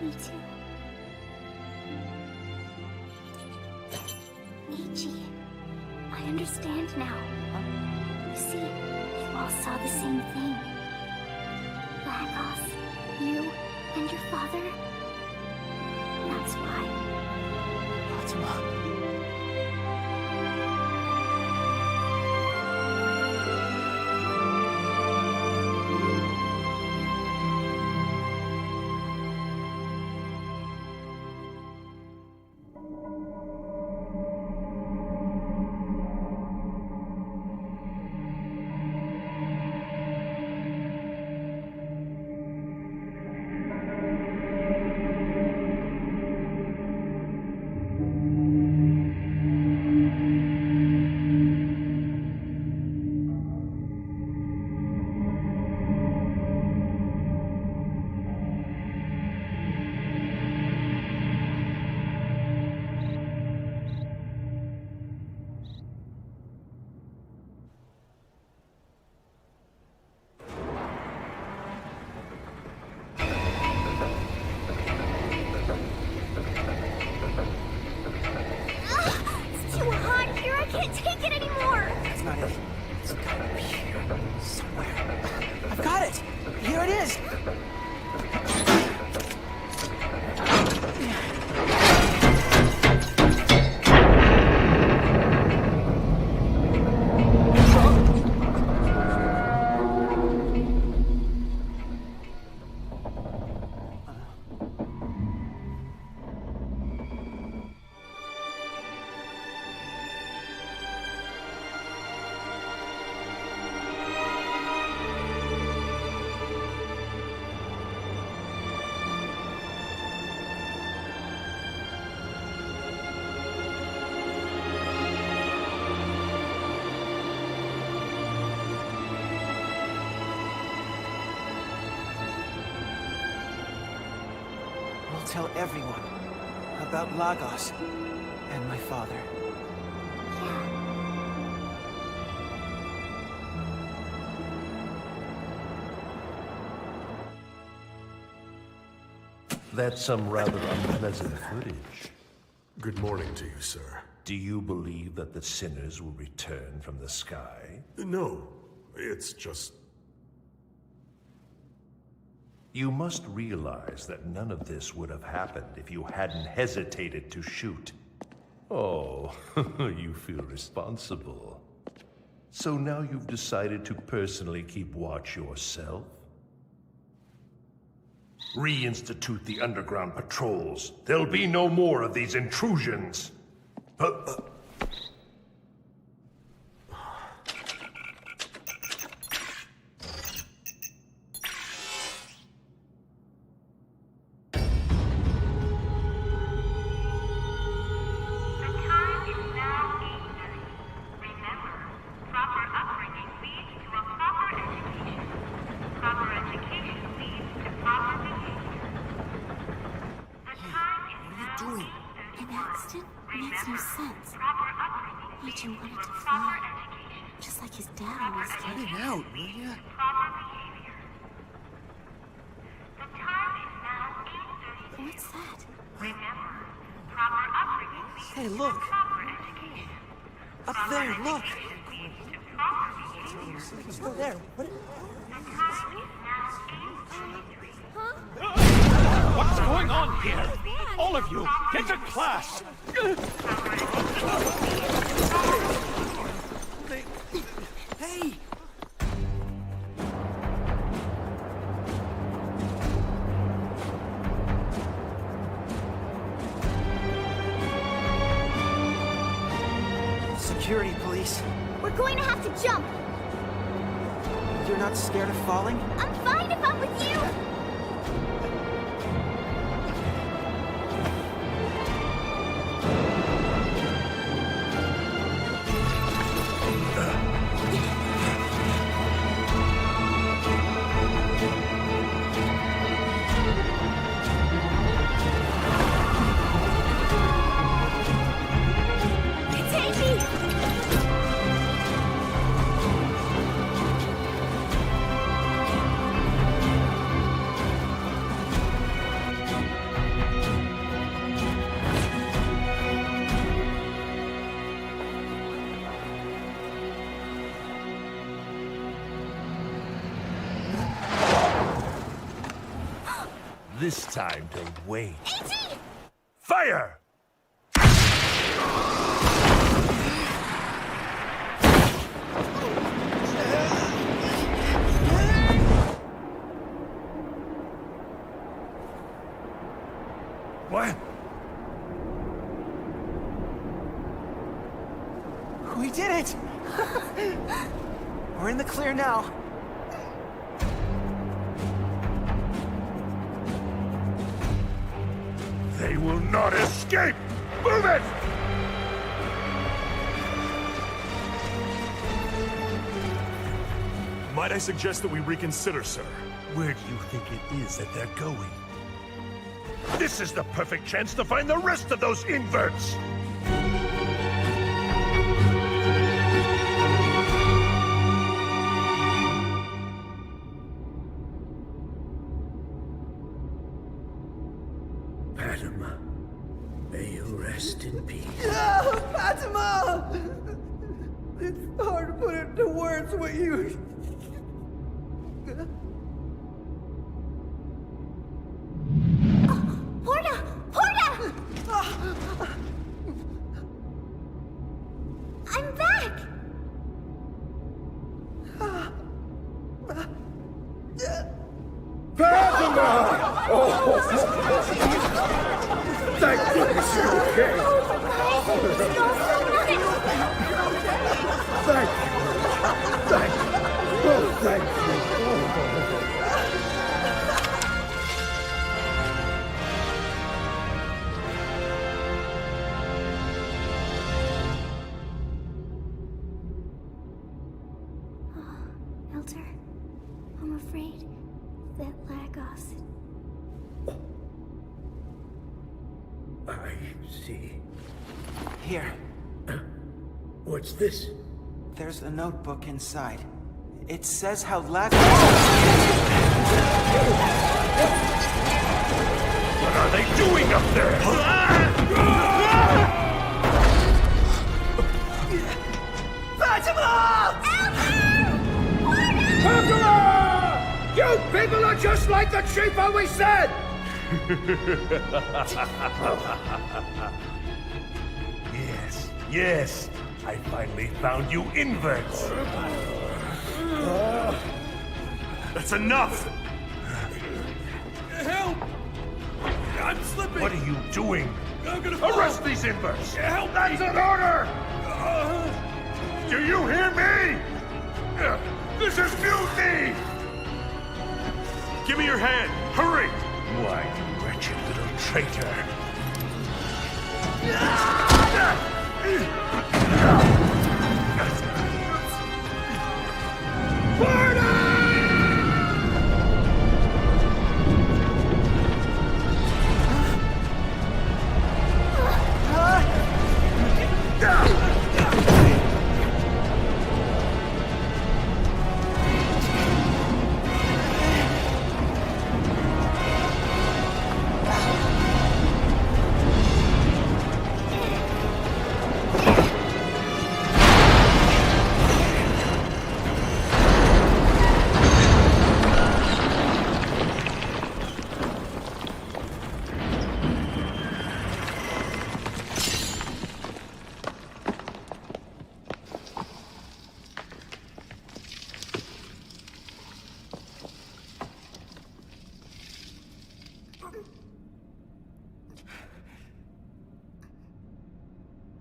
Me too. Ichi, I understand now. You see, you all saw the same thing. Lagos, you, and your father. That's why. Fatima. tell everyone about Lagos and my father. That's some rather unpleasant footage. Good morning to you, sir. Do you believe that the sinners will return from the sky? No, it's just... You must realize that none of this would have happened if you hadn't hesitated to shoot. Oh, you feel responsible. So now you've decided to personally keep watch yourself? Reinstitute the underground patrols. There'll be no more of these intrusions. Makes no sense. Ichim wanted to fly, just like his dad always did. Cut it out, will ya? What's that? Hey, look! Up there, look! Over there, what? What's going on here? All of you, get to class! Hey! Security police. We're going to have to jump. You're not scared of falling? I'm fine if I'm with you. This time to wait. AT! Fire! What? We did it! We're in the clear now. They will not escape! Move it! Might I suggest that we reconsider, sir? Where do you think it is that they're going? This is the perfect chance to find the rest of those inverts! Fatima, may you rest in peace. No, Fatima! It's hard to put into words what you... Porta! Porta! I'm back! Fatima! Oh! Thank goodness you're okay! Thank you! Thank you! Oh, thank you! Elder, I'm afraid that Lagos... I see. Here, What's this? there's a notebook inside. It says how What are they doing up there? Fatima! You people are just like the chief always said! Yes, yes. I finally found you inverts. That's enough! Help! I'm slipping! What are you doing? I'm gonna fall. Arrest these inverts! Help That's me. an order! Do you hear me? This is mutiny! Give me your hand! Hurry! Why, you wretched little traitor!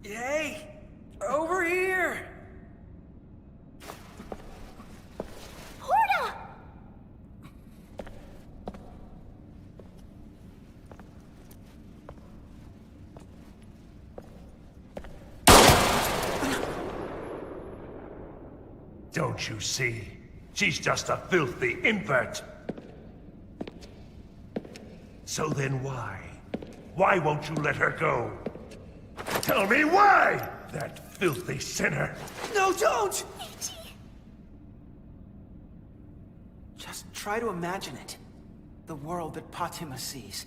Hey! Over here! Horda! Don't you see? She's just a filthy invert. So then why? Why won't you let her go? Tell me why! That filthy sinner! No, don't! Just try to imagine it. The world that Fatima sees.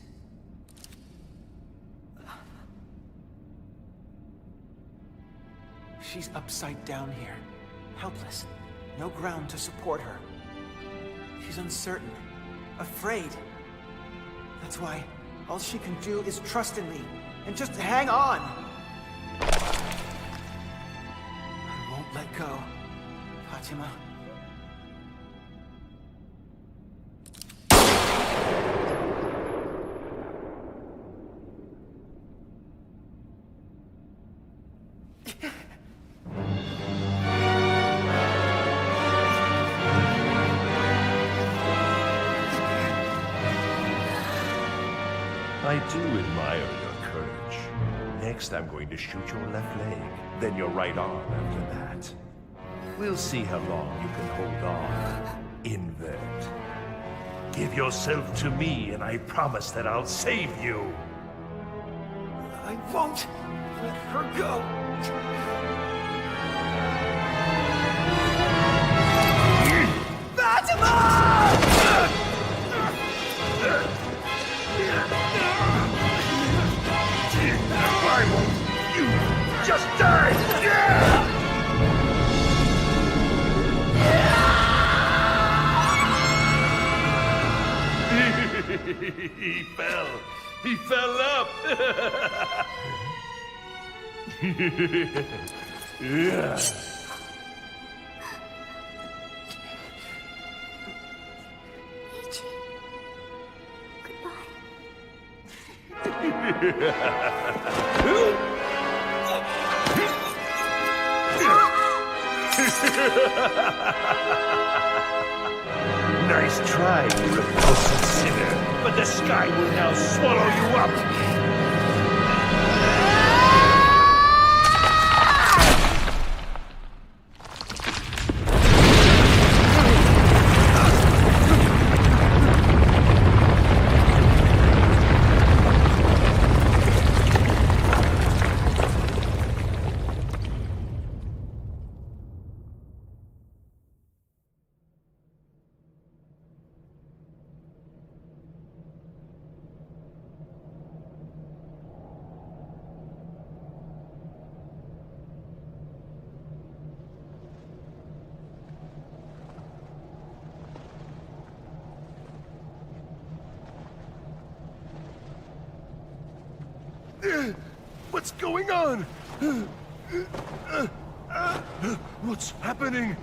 She's upside down here. Helpless. No ground to support her. She's uncertain. Afraid. That's why all she can do is trust in me. And just hang on. I won't let go. Fatima. I do admire your courage. Next, I'm going to shoot your left leg, then your right arm after that. We'll see how long you can hold on, invert. Give yourself to me, and I promise that I'll save you. I won't let her go. Why won't you just die? He fell. He fell up. Yeah. Ichi. Goodbye. Nice try, you repulsive sinner, but the sky will now swallow you up. What's going on? What's happening?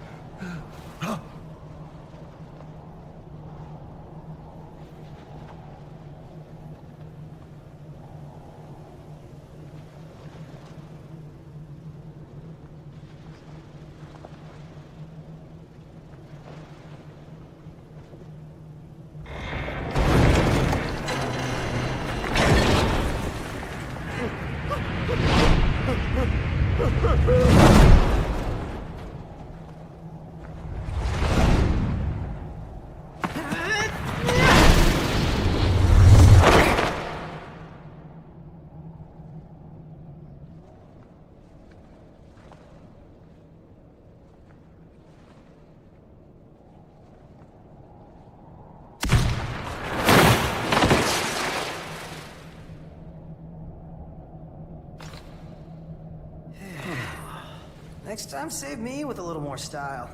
Next time, save me with a little more style.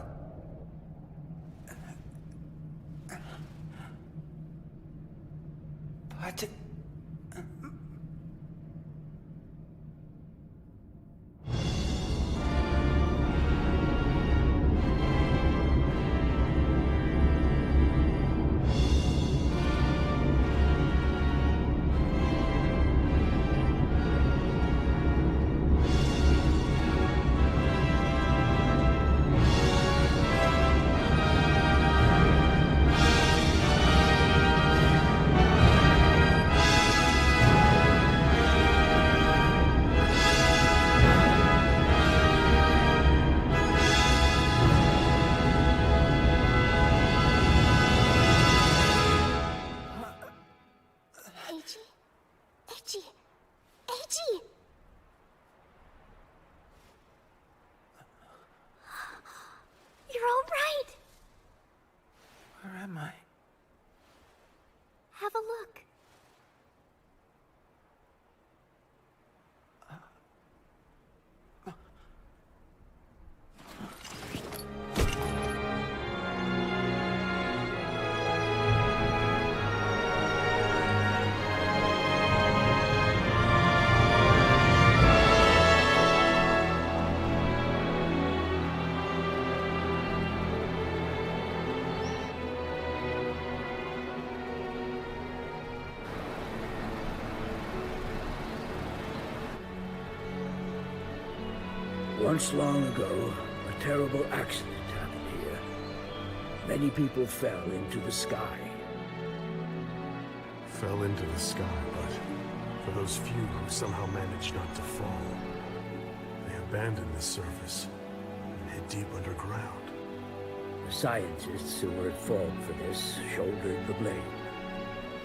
But... Eiji! You're all right. Where am I? Have a look. Once long ago, a terrible accident happened here. Many people fell into the sky. Fell into the sky, but for those few who somehow managed not to fall, they abandoned the surface and hid deep underground. The scientists who were at fault for this shouldered the blame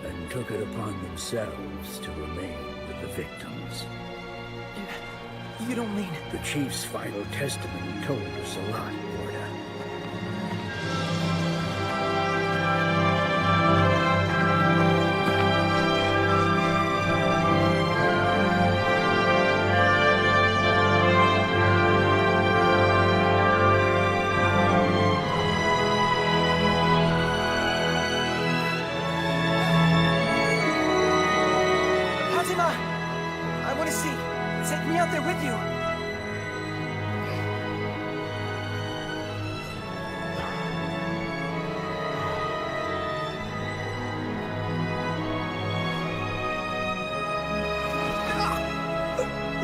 and took it upon themselves to remain with the victims. You don't mean... The Chief's final testimony told us a lot, Porta. Hajima! I want to see. Take me out there with you.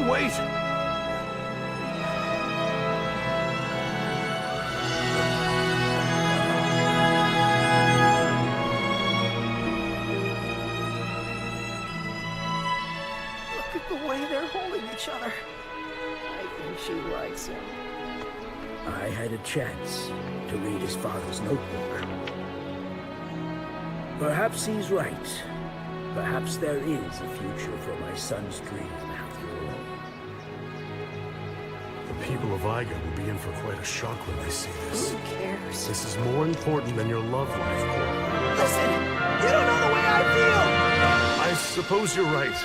Wait! Look at the way they're holding each other. I think she likes him. I had a chance to read his father's notebook. Perhaps he's right. Perhaps there is a future for my son's dream after all. The people of Aiga will be in for quite a shock when they see this. Who cares? This is more important than your love life, Cora. Listen! You don't know the way I feel! I suppose you're right.